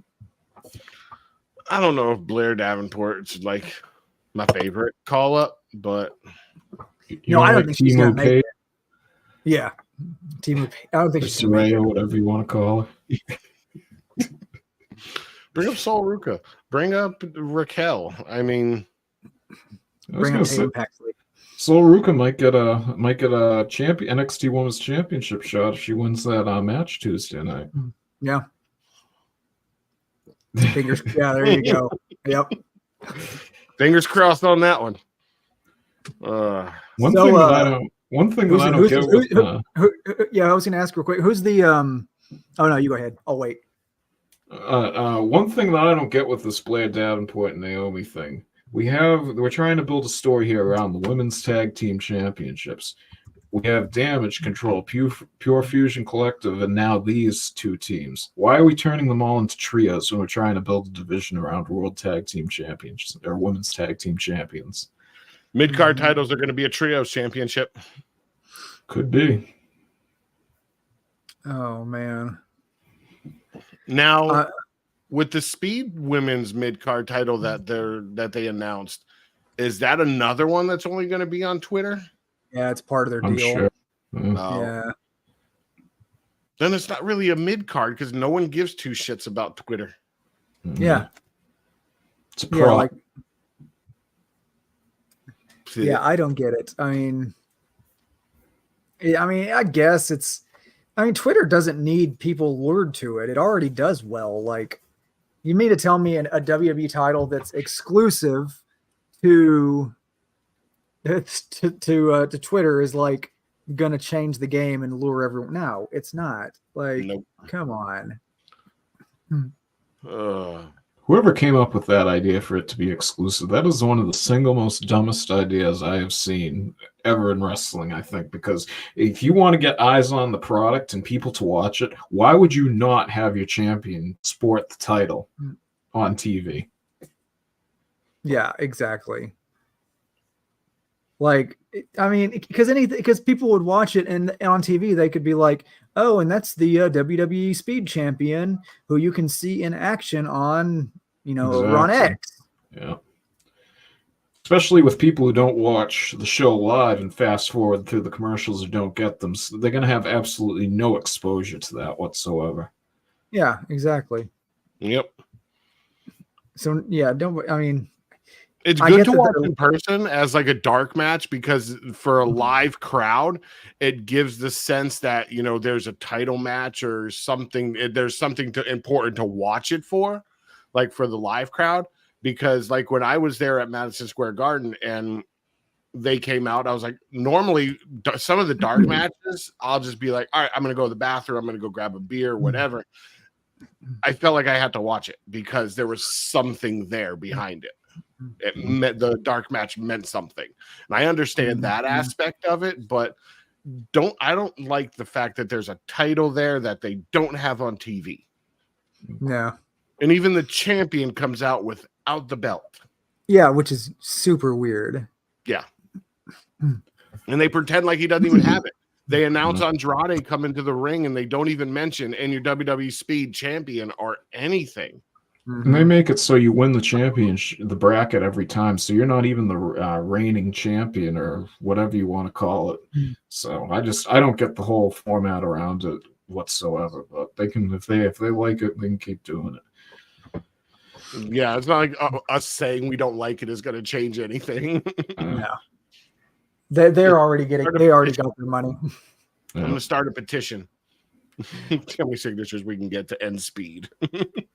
I don't know if Blair Davenport's like my favorite call-up, but. No, I don't think she's gonna make it. Yeah, Timu. I don't think she's gonna make it. Whatever you want to call her. Bring up Sol Ruka. Bring up Raquel. I mean, bring up Tatum Paxley. Sol Ruka might get a champion NXT Women's Championship shot if she wins that match Tuesday night. Yeah. Fingers. Yeah, there you go. Yep. Fingers crossed on that one. One thing that I don't get with yeah, I was gonna ask real quick. Who's the oh no, you go ahead. I'll wait. One thing that I don't get with this Blair Davenport and Naomi thing. We're trying to build a story here around the women's tag team championships. We have Damage Control, Pure Fusion Collective, and now these two teams. Why are we turning them all into trios when we're trying to build a division around World Tag Team Champions or Women's Tag Team Champions? Mid-card titles are going to be a trios championship. Could be. Oh, man. Now, with the Speed Women's mid-card title that they announced, is that another one that's only going to be on Twitter? Yeah, it's part of their deal. Sure. Yeah. Then it's not really a mid-card because no one gives two shits about Twitter. Yeah. It's a pro. Yeah, I don't get it. I mean, I guess Twitter doesn't need people lured to it. It already does well. Like, you mean to tell me a WWE title that's exclusive to Twitter is like gonna change the game and lure everyone? No, it's not. Like, nope. Come on. Whoever came up with that idea for it to be exclusive, that is one of the single most dumbest ideas I have seen ever in wrestling, I think, because if you want to get eyes on the product and people to watch it, why would you not have your champion sport the title on TV? Yeah, exactly. Like, I mean, because people would watch it and on TV they could be like, oh, and that's the WWE Speed Champion who you can see in action on, Ron X. Yeah. Especially with people who don't watch the show live and fast forward through the commercials or don't get them. So they're going to have absolutely no exposure to that whatsoever. Yeah, exactly. Yep. So, yeah, it's good to watch in person as like a dark match because for a live crowd, it gives the sense that, there's a title match or something. There's something important to watch it for, like for the live crowd. Because like when I was there at Madison Square Garden and they came out, I was like, normally some of the dark matches, I'll just be like, all right, I'm going to go to the bathroom. I'm going to go grab a beer, whatever. I felt like I had to watch it because there was something there behind it. It meant the dark match meant something, and I understand that aspect of it, but I don't like the fact that there's a title there that they don't have on TV. Yeah, and even the champion comes out without the belt. Yeah, which is super weird. Yeah, and they pretend like he doesn't even have it. They announce Andrade coming to the ring, and they don't even mention and your WWE Speed champion or anything. And they make it so you win the championship, the bracket every time, so you're not even the reigning champion or whatever you want to call it. So I don't get the whole format around it whatsoever. But they can, if they like it, they can keep doing it. Yeah, it's not like us saying we don't like it is going to change anything. No. They're already getting. They already got their money. I'm going to start a petition. How many signatures we can get to end Speed?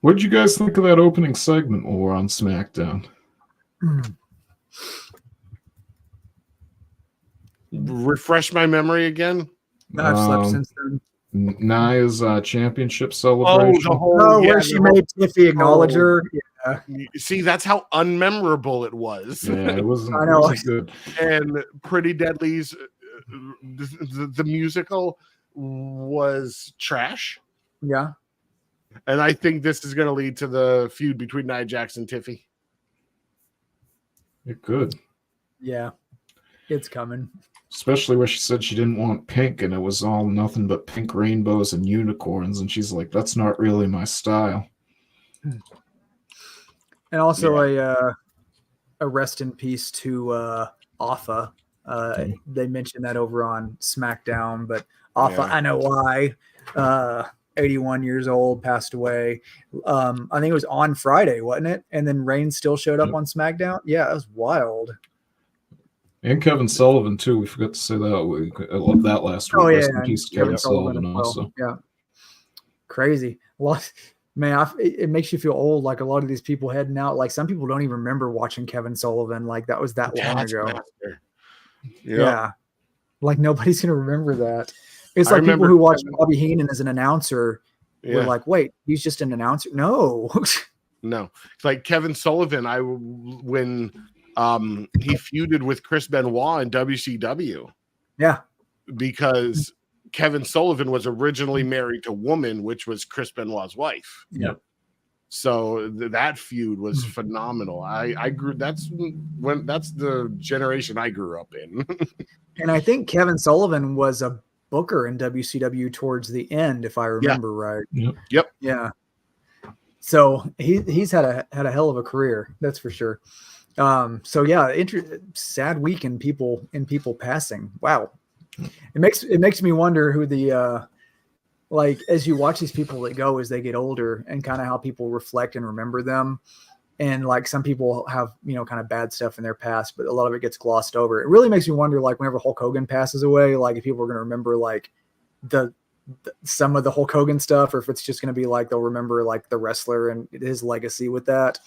What did you guys think of that opening segment when we're on SmackDown? Refresh my memory again. I've slept since then. Nia's championship celebration. Where she made Tiffy acknowledge her. Yeah. See, that's how unmemorable it was. Yeah, it wasn't. I know. It wasn't good. And Pretty Deadly's the musical was trash. Yeah. And I think this is going to lead to the feud between Nia Jax and Tiffy. It could. Yeah. It's coming. Especially where she said she didn't want pink and it was all nothing but pink rainbows and unicorns. And she's like, that's not really my style. And also a rest in peace to Afa. They mentioned that over on SmackDown, but Afa, I know why. 81 years old, passed away. I think it was on Friday, wasn't it? And then Reigns still showed up on SmackDown. Yeah, it was wild. And Kevin Sullivan too. We forgot to say that. I love that last week. Oh yeah, Rest in peace, Kevin Sullivan also. Yeah, crazy. Man, it makes you feel old. Like a lot of these people heading out. Like some people don't even remember watching Kevin Sullivan. Like that was that long ago. Yeah, like nobody's gonna remember that. It's like people who watch Bobby Heenan as an announcer. Were like, wait, he's just an announcer? No, no. It's like Kevin Sullivan. When he feuded with Chris Benoit in WCW. Yeah, because Kevin Sullivan was originally married to Woman, which was Chris Benoit's wife. Yeah. So that feud was phenomenal. I grew. That's the generation I grew up in. And I think Kevin Sullivan was a booker in WCW towards the end, if I remember right. Yep. Yeah. So he's had a hell of a career, that's for sure. So yeah, sad week in people passing. Wow. It makes me wonder who the like as you watch these people that go as they get older and kind of how people reflect and remember them. And like some people have, kind of bad stuff in their past, but a lot of it gets glossed over. It really makes me wonder, like whenever Hulk Hogan passes away, like if people are going to remember like some of the Hulk Hogan stuff, or if it's just going to be like, they'll remember like the wrestler and his legacy with that.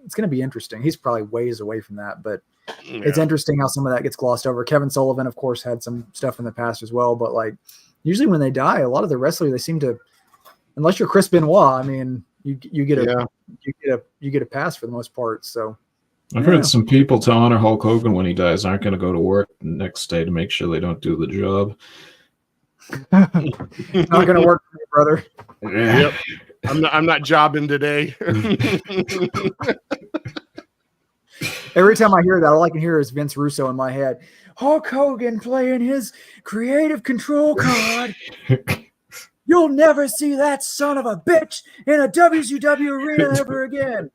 It's going to be interesting. He's probably ways away from that, but it's interesting how some of that gets glossed over. Kevin Sullivan, of course, had some stuff in the past as well, but like usually when they die, a lot of the wrestlers, they seem to, unless you're Chris Benoit, I mean, you get a pass for the most part. So I've heard some people, to honor Hulk Hogan when he dies, aren't going to go to work the next day to make sure they don't do the job. Not going to work for me, brother. Yeah. Yep. I'm not jobbing today. Every time I hear that, all I can hear is Vince Russo in my head. Hulk Hogan playing his creative control card. You'll never see that son of a bitch in a WCW arena ever again.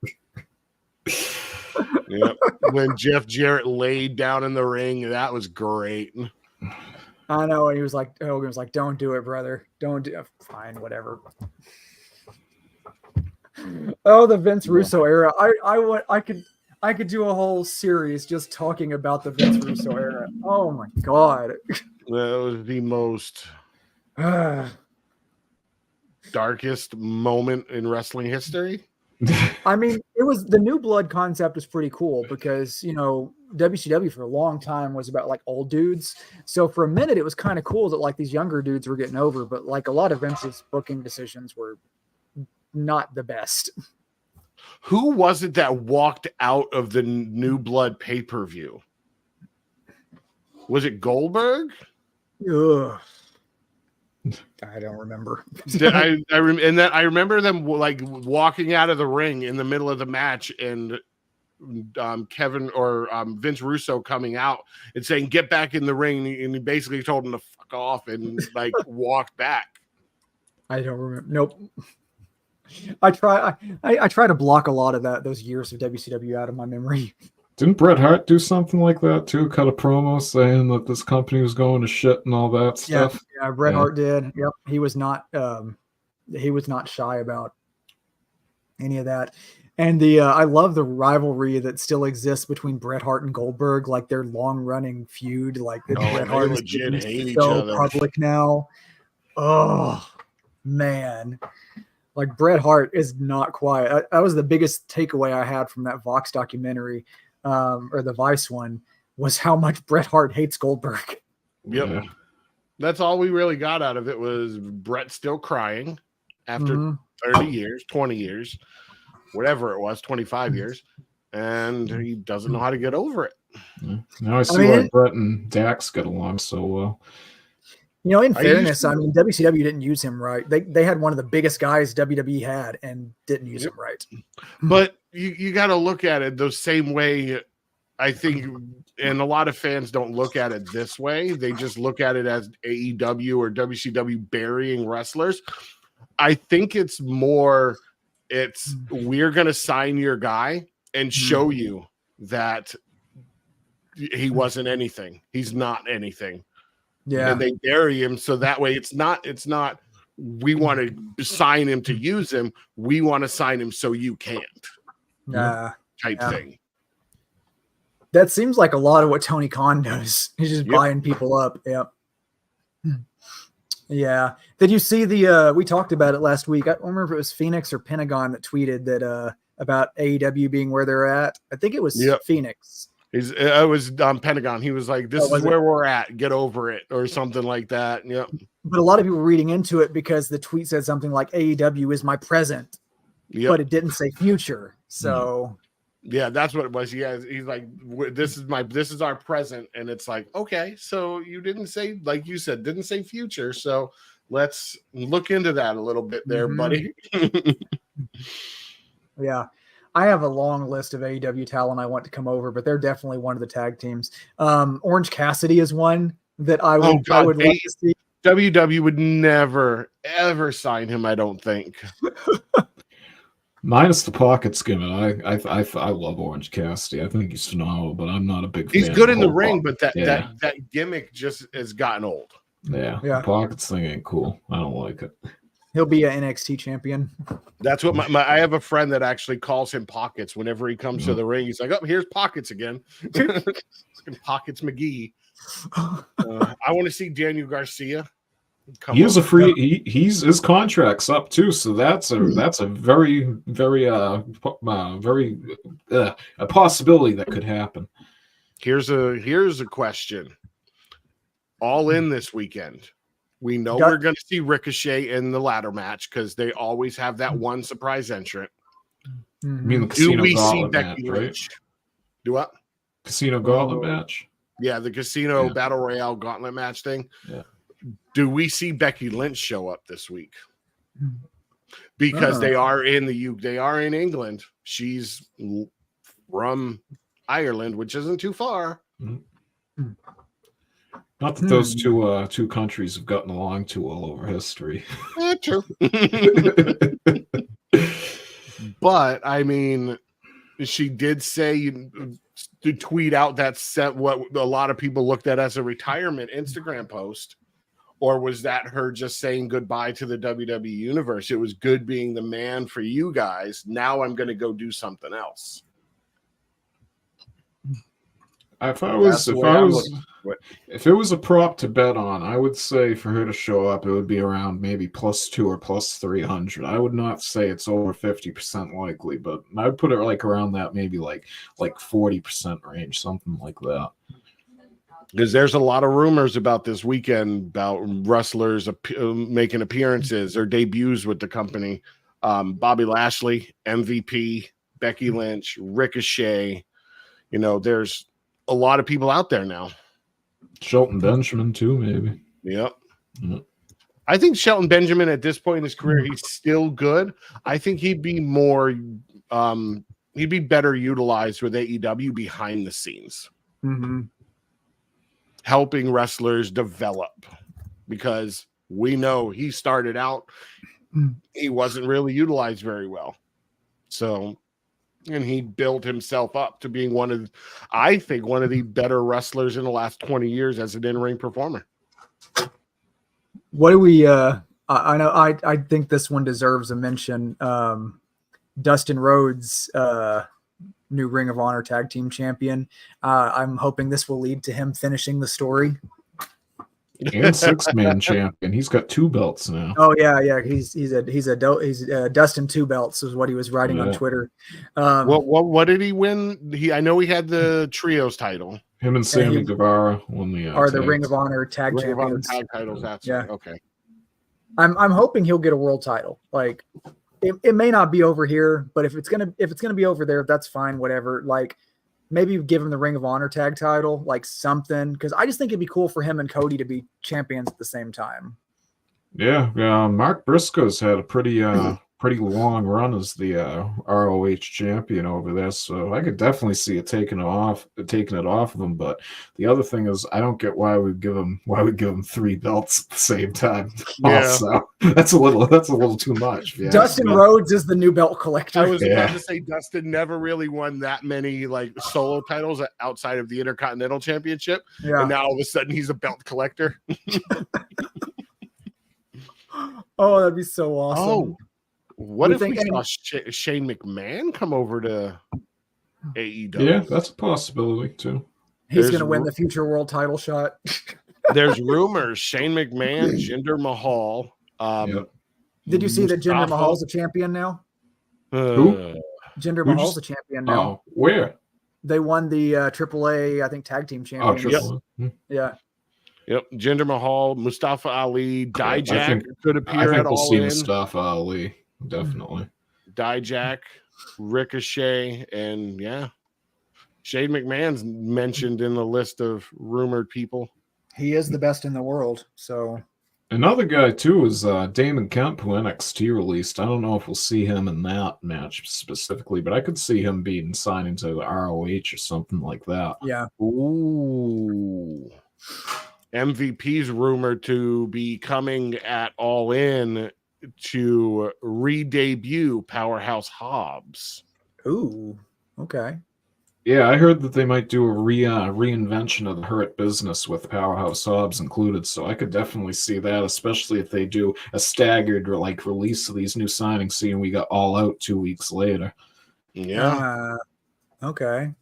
Yep. When Jeff Jarrett laid down in the ring, that was great. I know, and Hogan was like, "Don't do it, brother. Don't do it." Fine, whatever. Oh, the Vince Russo era. I could do a whole series just talking about the Vince Russo era. Oh my god. That was the most darkest moment in wrestling history. I mean, it was the new blood concept was pretty cool because, WCW for a long time was about like old dudes. So for a minute, it was kind of cool that like these younger dudes were getting over, but like a lot of Vince's booking decisions were not the best. Who was it that walked out of the new blood pay-per-view? Was it Goldberg? Ugh. I don't remember. I remember them like walking out of the ring in the middle of the match, and Kevin or Vince Russo coming out and saying, "Get back in the ring," and he basically told him to fuck off and like walked back. I don't remember. Nope. I try to block a lot of those years of WCW out of my memory. Didn't Bret Hart do something like that too? Cut a promo saying that this company was going to shit and all that stuff. Yeah, Bret Hart did. Yep, he was not shy about any of that. And I love the rivalry that still exists between Bret Hart and Goldberg, like their long-running feud. Like Bret Hart is legit hate each so other. public now. Oh man. Like Bret Hart is not quiet. That was the biggest takeaway I had from that Vox documentary, or the Vice one, was how much Bret Hart hates Goldberg. Yep. Yeah. That's all we really got out of it was Bret still crying after 30 years, 20 years, whatever it was, 25 years, and he doesn't know how to get over it. Yeah. Now I see why Bret and Dax get along so well. You know, in fairness, I mean, WCW didn't use him right. They had one of the biggest guys WWE had and didn't use him right. But you got to look at it the same way, I think, and a lot of fans don't look at it this way. They just look at it as AEW or WCW burying wrestlers. I think it's more, we're going to sign your guy and show you that he wasn't anything. He's not anything. Yeah. And they bury him so that way it's not we want to sign him to use him. We want to sign him so you can't. Type thing. That seems like a lot of what Tony Khan does. He's just buying people up. Yep. Yeah. Did you see we talked about it last week. I don't remember if it was Phoenix or Pentagon that tweeted that about AEW being where they're at. I think it was Phoenix. It was Pentagon. He was like, "This is where we're at. Get over it," or something like that. Yep. But a lot of people were reading into it because the tweet said something like "AEW is my present," but it didn't say future. So, yeah, that's what it was. Yeah, he's like, "This is our present," and it's like, okay, so you didn't say, like you said, didn't say future. So let's look into that a little bit there, buddy. Yeah. I have a long list of AEW talent I want to come over, but they're definitely one of the tag teams. Orange Cassidy is one that I would love to see. WWE would never, ever sign him, I don't think. Minus the pocket skimming. I love Orange Cassidy. I think he's phenomenal, but I'm not a big fan. He's good in the ring, but that gimmick just has gotten old. Yeah. The pockets thing ain't cool. I don't like it. He'll be an NXT champion. That's what I have a friend that actually calls him Pockets whenever he comes to the ring. He's like, "Oh, here's Pockets again." Pockets McGee. I want to see Daniel Garcia. He's a free. His contract's up too, so that's a very a possibility that could happen. Here's a question. All in this weekend. We know we're going to see Ricochet in the ladder match because they always have that one surprise entrant. You mean the Casino Gauntlet match, right? Do what? Casino Gauntlet match? Yeah, the Casino Battle Royale Gauntlet match thing. Yeah. Do we see Becky Lynch show up this week? Because they are in England. She's from Ireland, which isn't too far. Not that those two countries have gotten along too well over history. True. But I mean, she did say to tweet out that set what a lot of people looked at as a retirement Instagram post, or was that her just saying goodbye to the WWE universe? It was good being the man for you guys. Now I'm going to go do something else. If it was a prop to bet on, I would say for her to show up, it would be around maybe +2 or +300. I would not say it's over 50% likely, but I would put it like around that, maybe like 40% range, something like that. Because there's a lot of rumors about this weekend about wrestlers making appearances or debuts with the company. Bobby Lashley, MVP, Becky Lynch, Ricochet. You know, there's a lot of people out there now. Shelton Benjamin too, maybe. Yep. I think Shelton Benjamin at this point in his career, he's still good. I think he'd be more he'd be better utilized with AEW behind the scenes, helping wrestlers develop, because we know he started out, he wasn't really utilized very well. So, and he built himself up to being I think one of the better wrestlers in the last 20 years as an in-ring performer. What do we, I know, I think this one deserves a mention. Dustin Rhodes, new Ring of Honor Tag Team Champion. I'm hoping this will lead to him finishing the story. And 6-man champion. He's got 2 belts now. Oh yeah. He's Dustin 2 belts is what he was writing on Twitter. What did he win? I know he had the trios title. Him and Sammy Guevara won the the Ring of Honor Tag Champions. Ring of Honor Tag titles. That's okay. I'm hoping he'll get a world title. Like it may not be over here, but if it's gonna be over there, that's fine. Whatever. Like maybe give him the Ring of Honor tag title, like something, because I just think it'd be cool for him and Cody to be champions at the same time. Yeah. Mark Briscoe's had a pretty long run as the ROH champion over there, so I could definitely see it taking it off of him. But the other thing is, I don't get why we give him 3 belts at the same time. Yeah. Also, that's a little too much. Dustin Rhodes is the new belt collector. I was about to say Dustin never really won that many like solo titles outside of the Intercontinental Championship, and now all of a sudden he's a belt collector. Oh, that'd be so awesome. Oh. What if we saw Shane McMahon come over to AEW? Yeah, that's a possibility too. He's going to win the future world title shot. There's rumors Shane McMahon, Jinder Mahal. Did you see that Jinder Mahal's a champion now? Who? Jinder Mahal's a champion now. Oh, where? They won the AAA, I think, tag team champion. Yeah. Yep, Jinder Mahal, Mustafa Ali, Dijak could appear at All In. Mustafa Ali, definitely. Dijak, Ricochet, and Shane McMahon's mentioned in the list of rumored people. He is the best in the world. So another guy too is Damon Kemp, who NXT released. I don't know if we'll see him in that match specifically, but I could see him signing to the ROH or something like that. Yeah. Ooh. MVP's rumored to be coming at All In to re-debut Powerhouse Hobbs. Ooh, okay. Yeah, I heard that they might do a reinvention of the Hurt Business with Powerhouse Hobbs included, so I could definitely see that, especially if they do a staggered release of these new signings, seeing we got All Out 2 weeks later. Yeah. Okay.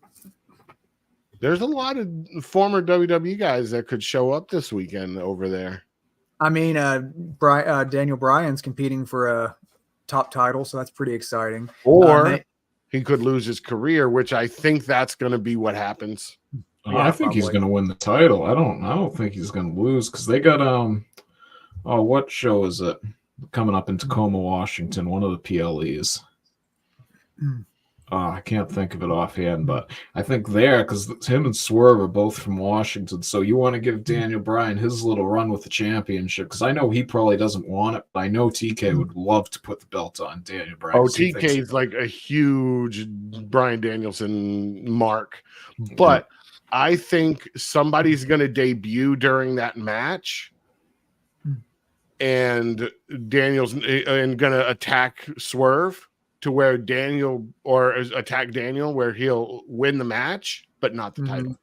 There's a lot of former WWE guys that could show up this weekend over there. I mean, Daniel Bryan's competing for a top title, so that's pretty exciting. Or he could lose his career, which I think that's going to be what happens. I think he's going to win the title. I don't think he's going to lose, because they got what show is it coming up in Tacoma, Washington? One of the PLEs. I can't think of it offhand, but I think because him and Swerve are both from Washington, so you want to give Daniel Bryan his little run with the championship, because I know he probably doesn't want it, but I know TK would love to put the belt on Daniel Bryan. Oh, TK is like a huge Bryan Danielson mark, but I think somebody's going to debut during that match, and Daniel's going to attack Swerve, to where attack Daniel, where he'll win the match, but not the title.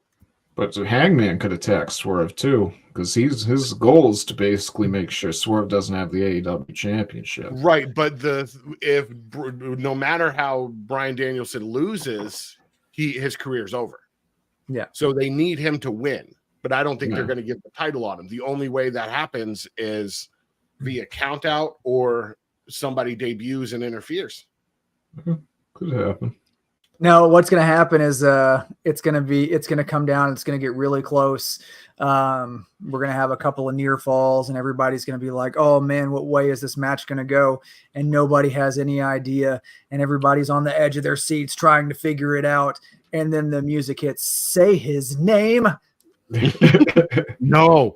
But Hangman could attack Swerve too, because his goal is to basically make sure Swerve doesn't have the AEW championship. Right, but no matter how Bryan Danielson loses, his career's over. Yeah. So they need him to win, but I don't think they're going to give the title on him. The only way that happens is via count out, or somebody debuts and interferes. Could happen. No, what's going to happen is it's going to come down. It's going to get really close. We're going to have a couple of near falls, and everybody's going to be like, "Oh man, what way is this match going to go?" And nobody has any idea, and everybody's on the edge of their seats trying to figure it out. And then the music hits. Say his name. No,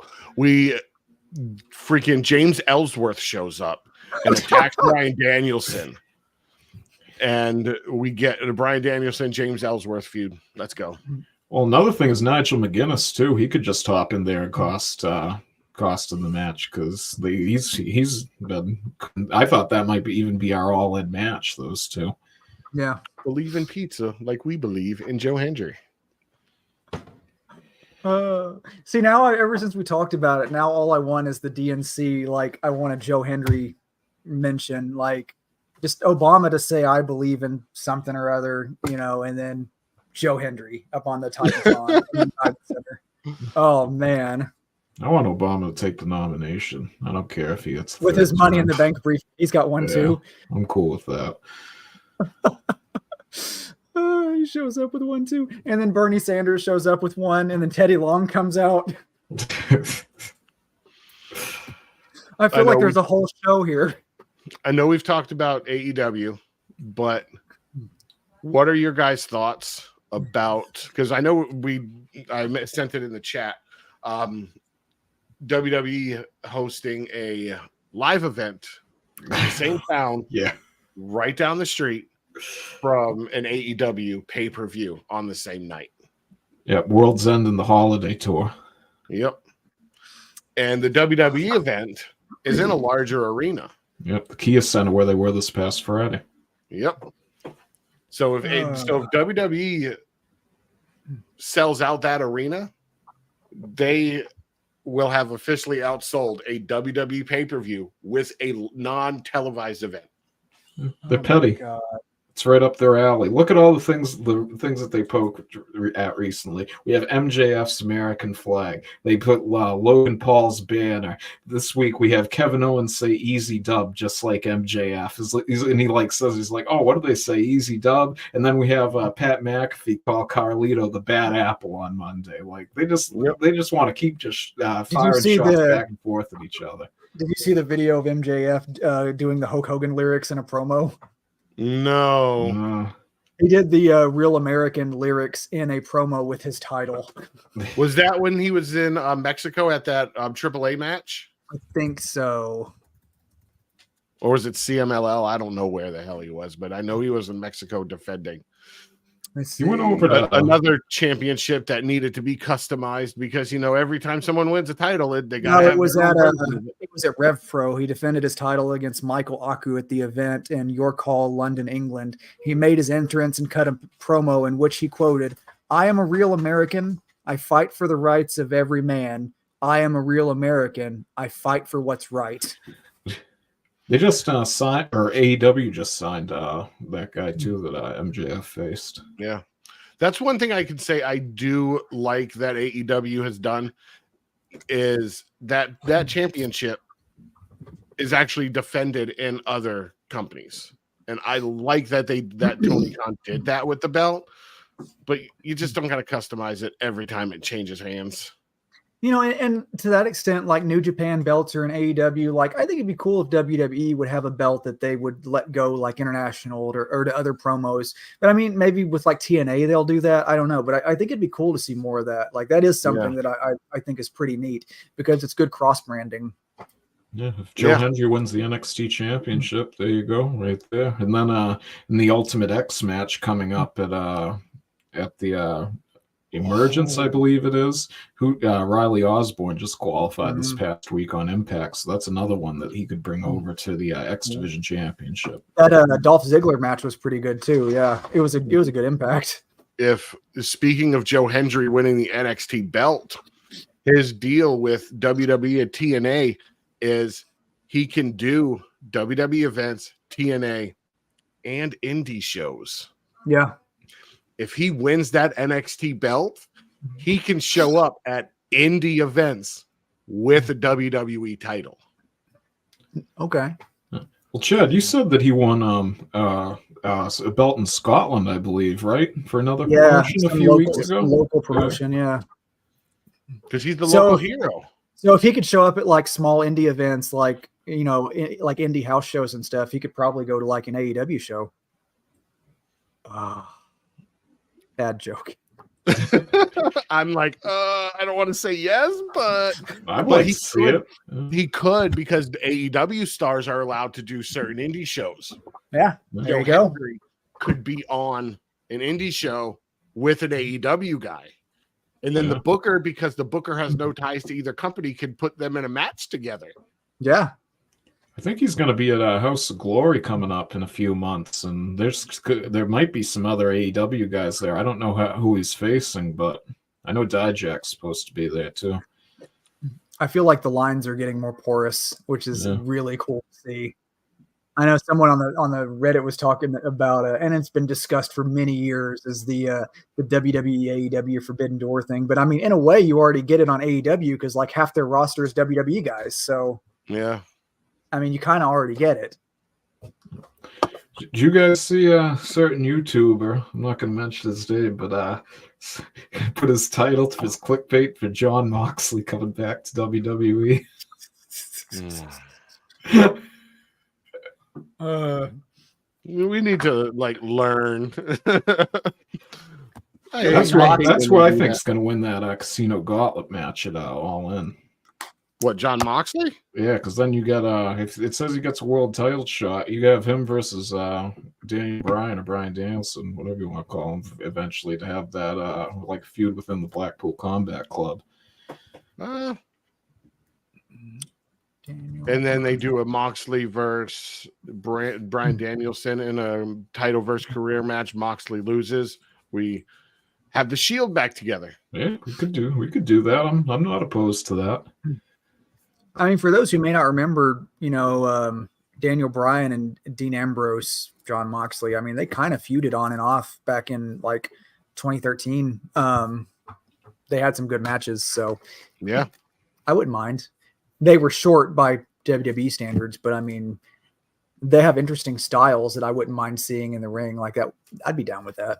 freaking James Ellsworth shows up and attacks Bryan Danielson. and we get a Bryan Danielson, James Ellsworth feud. Let's go. Well, another thing is Nigel McGuinness too. He could just hop in there and cost in the match because he's been. I thought that might even be our all-in match. Those two. Yeah. Believe in pizza like we believe in Joe Hendry. See, now ever since we talked about it, now all I want is the DNC. Like, I want a Joe Hendry mention, like just Obama to say I believe in something or other, and then Joe Hendry up on the title. Oh man, I want Obama to take the nomination. I don't care if he gets with his money in the bank brief. He's got one too. I'm cool with that. He shows up with one too, and then Bernie Sanders shows up with one, and then Teddy Long comes out. I feel like there's a whole show here. I know we've talked about AEW, but what are your guys' thoughts about? Because I know I sent it in the chat. WWE hosting a live event in the same town, right down the street from an AEW pay-per-view on the same night. Yep, World's End and the Holiday Tour. Yep. And the WWE event is in a larger arena. Yep, the Kia Center where they were this past Friday. Yep. So if WWE sells out that arena, they will have officially outsold a WWE pay-per-view with a non-televised event. They're petty. It's right up their alley. Look at all the things that they poked at recently. We have MJF's American flag. They put Logan Paul's banner. This week we have Kevin Owens say "Easy Dub" just like MJF. And he says, "Oh, what do they say? Easy Dub." And then we have Pat McAfee call Carlito the bad apple on Monday. Like they just want to keep just firing shots back and forth at each other. Did you see the video of MJF doing the Hulk Hogan lyrics in a promo? No. He did the Real American lyrics in a promo with his title. Was that when he was in Mexico at that AAA match? I think so. Or was it CMLL? I don't know where the hell he was, but I know he was in Mexico defending. He went over to another championship that needed to be customized because every time someone wins a title, it was at Rev Pro. He defended his title against Michael Aku at the event in York Hall, London, England. He made his entrance and cut a promo in which he quoted, "I am a real American. I fight for the rights of every man. I am a real American. I fight for what's right." They just signed, or AEW just signed that guy too that MJF faced. Yeah, that's one thing I can say I do like that AEW has done is that championship is actually defended in other companies, and I like that Tony Khan did that with the belt. But you just don't got to customize it every time it changes hands. And to that extent, like New Japan belts or an AEW, like I think it'd be cool if WWE would have a belt that they would let go like international or to other promos. But I mean, maybe with like TNA, they'll do that. I don't know. But I think it'd be cool to see more of that. Like that is something that I think is pretty neat because it's good cross branding. Yeah, if Joe Hendry wins the NXT championship, there you go, right there. And then in the Ultimate X match coming up at the Emergence, I believe it is. Riley Osborne just qualified this past week on Impact, so that's another one that he could bring over to the X Division Championship. That Dolph Ziggler match was pretty good too. Yeah, it was a good Impact. If speaking of Joe Hendry winning the NXT belt, his deal with WWE and TNA is he can do WWE events, TNA, and indie shows. Yeah. If he wins that NXT belt, he can show up at indie events with a WWE title. Okay. Well, Chad, you said that he won a belt in Scotland, I believe, right? For another promotion a few weeks ago? Local promotion, yeah. Because he's the local hero. So if he could show up at like small indie events, like, like indie house shows and stuff, he could probably go to like an AEW show. Bad joke. I'm like, I don't want to say yes, but I'd like to see it. He could because the AEW stars are allowed to do certain indie shows. Yeah, there you go. could be on an indie show with an AEW guy. And then the booker, because the booker has no ties to either company, could put them in a match together. Yeah. I think he's going to be at House of Glory coming up in a few months, and there might be some other AEW guys there. I don't know who he's facing, but I know Dijak's supposed to be there too. I feel like the lines are getting more porous, which is really cool to see. I know someone on the Reddit was talking about, and it's been discussed for many years, is the WWE AEW Forbidden Door thing. But I mean, in a way, you already get it on AEW because like half their roster is WWE guys. So yeah, I mean, you kind of already get it. Did you guys see a certain YouTuber? I'm not going to mention his name, but put his title to his clickbait for Jon Moxley coming back to WWE. We need to learn. That's what I think is going to win that Casino Gauntlet match at All In. What, Jon Moxley? Yeah, because then you get if it says he gets a world title shot, you have him versus Daniel Bryan or Bryan Danielson, whatever you want to call him, eventually to have that feud within the Blackpool Combat Club. And then they do a Moxley versus Bryan Danielson in a title versus career match. Moxley loses. We have the Shield back together. Yeah, we could do that. I'm not opposed to that. I mean, for those who may not remember, Daniel Bryan and Dean Ambrose, Jon Moxley, I mean, they kind of feuded on and off back in 2013. They had some good matches, so yeah, I wouldn't mind. They were short by WWE standards, but I mean, they have interesting styles that I wouldn't mind seeing in the ring like that. I'd be down with that.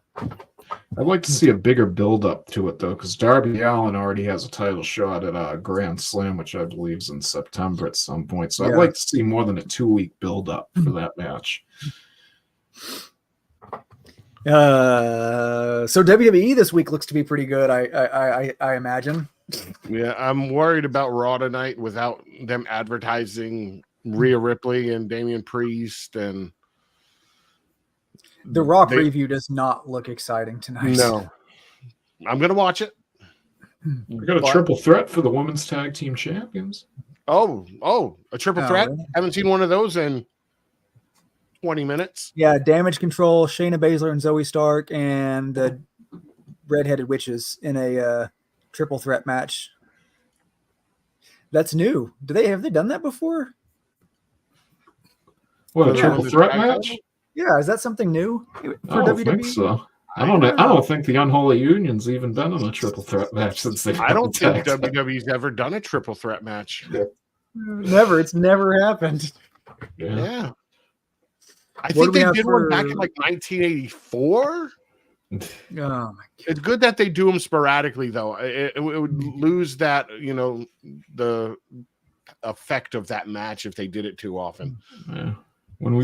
I'd like to see a bigger build-up to it, though, because Darby Allin already has a title shot at Grand Slam, which I believe is in September at some point. So I'd like to see more than a 2-week build-up for that match. So WWE this week looks to be pretty good, I imagine. Yeah, I'm worried about Raw tonight without them advertising Rhea Ripley and Damian Priest and the Raw preview does not look exciting tonight. No. I'm going to watch it. We got a triple threat for the women's tag team champions. Oh, a triple threat? Really? Haven't seen one of those in 20 minutes. Yeah, Damage Control, Shayna Baszler and Zoe Stark, and the Redheaded Witches in a triple threat match. That's new. Have they done that before? What, a triple threat match? Yeah, is that something new for I don't WWE? think so. I don't think the Unholy Union's even been in a triple threat match since they. I don't think WWE's ever done a triple threat match. Yeah. Never. It's never happened. Yeah. I think they did one back in 1984. Oh my God. It's good that they do them sporadically, though. It would lose that, the effect of that match if they did it too often. Yeah. When we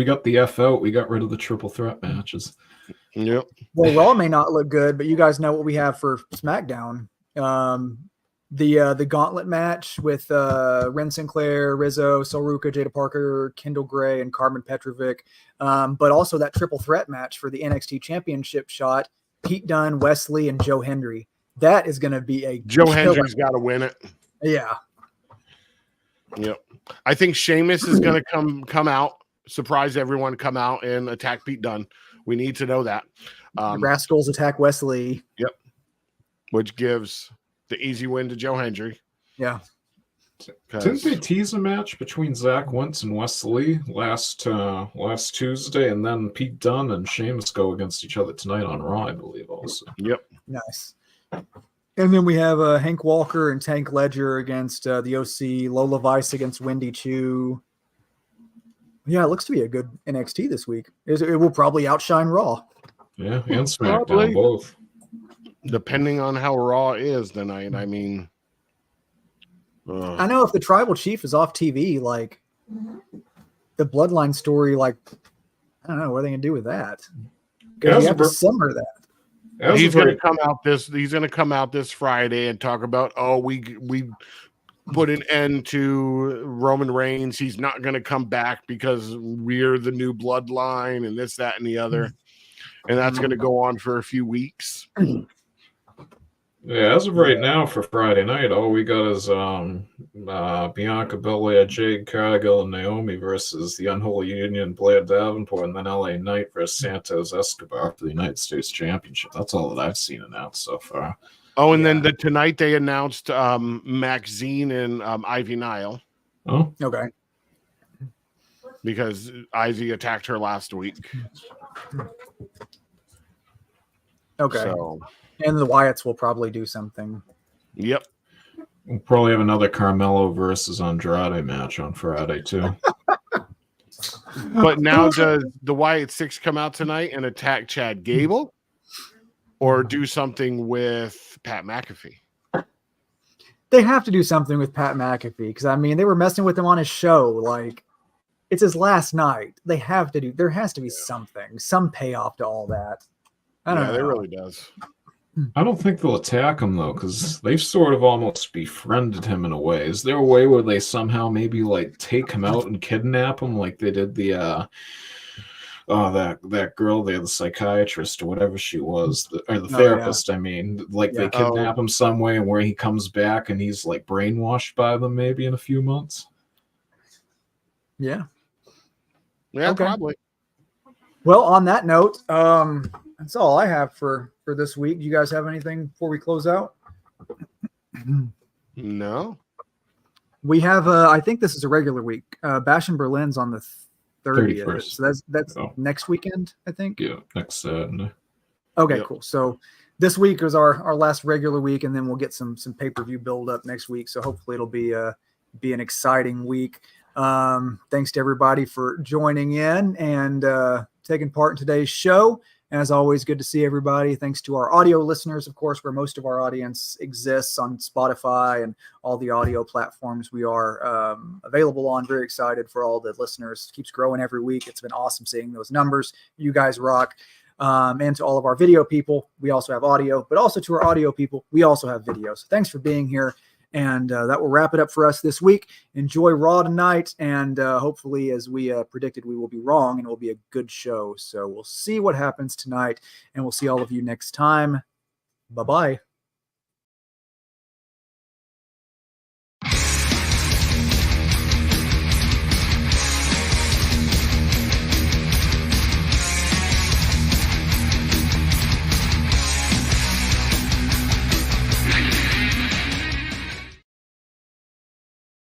got the F out, we got rid of the triple threat matches. Yep. Well, Raw may not look good, but you guys know what we have for SmackDown. The gauntlet match with Ren Sinclair, Rizzo, Soruka, Jada Parker, Kendall Gray, and Carmen Petrovic. But also that triple threat match for the NXT Championship shot, Pete Dunne, Wesley, and Joe Hendry. That is going to be a Joe Hendry's got to win it. Yeah. Yep. I think Sheamus is going to come out, surprise everyone, come out and attack Pete Dunne. We need to know that. Rascals attack Wesley. Yep. Which gives the easy win to Joe Hendry. Yeah. Didn't they tease a match between Zach Wentz and Wesley last Tuesday, and then Pete Dunne and Sheamus go against each other tonight on Raw, I believe, also. Yep. Nice. And then we have Hank Walker and Tank Ledger against the OC, Lola Vice against Wendy Chu. Yeah, it looks to be a good NXT this week. It will probably outshine Raw. Yeah, and SmackDown, both. Depending on how Raw is tonight, I mean. I know if the Tribal Chief is off TV, the Bloodline story, I don't know what are they going to do with that. Because you have to simmer that. He's going to come out this Friday and talk about, we put an end to Roman Reigns. He's not going to come back because we're the new bloodline and this, that, and the other. And that's going to go on for a few weeks. Yeah, as of right now for Friday night, all we got is Bianca Belair, Jade Cargill, and Naomi versus the Unholy Union, Blair Davenport, and then LA Knight versus Santos Escobar for the United States Championship. That's all that I've seen announced so far. Oh, and then tonight they announced Maxine and Ivy Nile. Oh, Okay. Because Ivy attacked her last week. Okay. So. And the Wyatts will probably do something. Yep. we'll probably have another Carmelo versus Andrade match on Friday, too. But now does the Wyatt Six come out tonight and attack Chad Gable? Or do something with Pat McAfee? They have to do something with Pat McAfee because, I mean, they were messing with him on his show. Like, it's his last night. They have to do, there has to be something, some payoff to all that. I don't know. It really does. I don't think they'll attack him, though, because they've sort of almost befriended him in a way. Is there a way where they somehow maybe, like, take him out and kidnap him like they did the, that girl there, the psychiatrist or whatever she was, or the therapist, I mean. Like, they kidnap him some way and where he comes back and he's, like, brainwashed by them maybe in a few months? Yeah. Yeah, probably. Well, on that note, that's all I have for this week. Do you guys have anything before we close out? No. We have, I think this is a regular week. Bash in Berlin's on the 30th. So that's next weekend, I think. Yeah, next Saturday. Okay, cool. So this week is our last regular week, and then we'll get some pay-per-view build up next week. So hopefully it'll be an exciting week. Thanks to everybody for joining in and taking part in today's show. As always, good to see everybody. Thanks to our audio listeners, of course, where most of our audience exists on Spotify and all the audio platforms we are available on. Very excited for all the listeners. It keeps growing every week. It's been awesome seeing those numbers. You guys rock. And to all of our video people, we also have audio, but also to our audio people, we also have video. So thanks for being here. And that will wrap it up for us this week. Enjoy Raw tonight. And hopefully, as we predicted, we will be wrong and it will be a good show. So we'll see what happens tonight. And we'll see all of you next time. Bye-bye.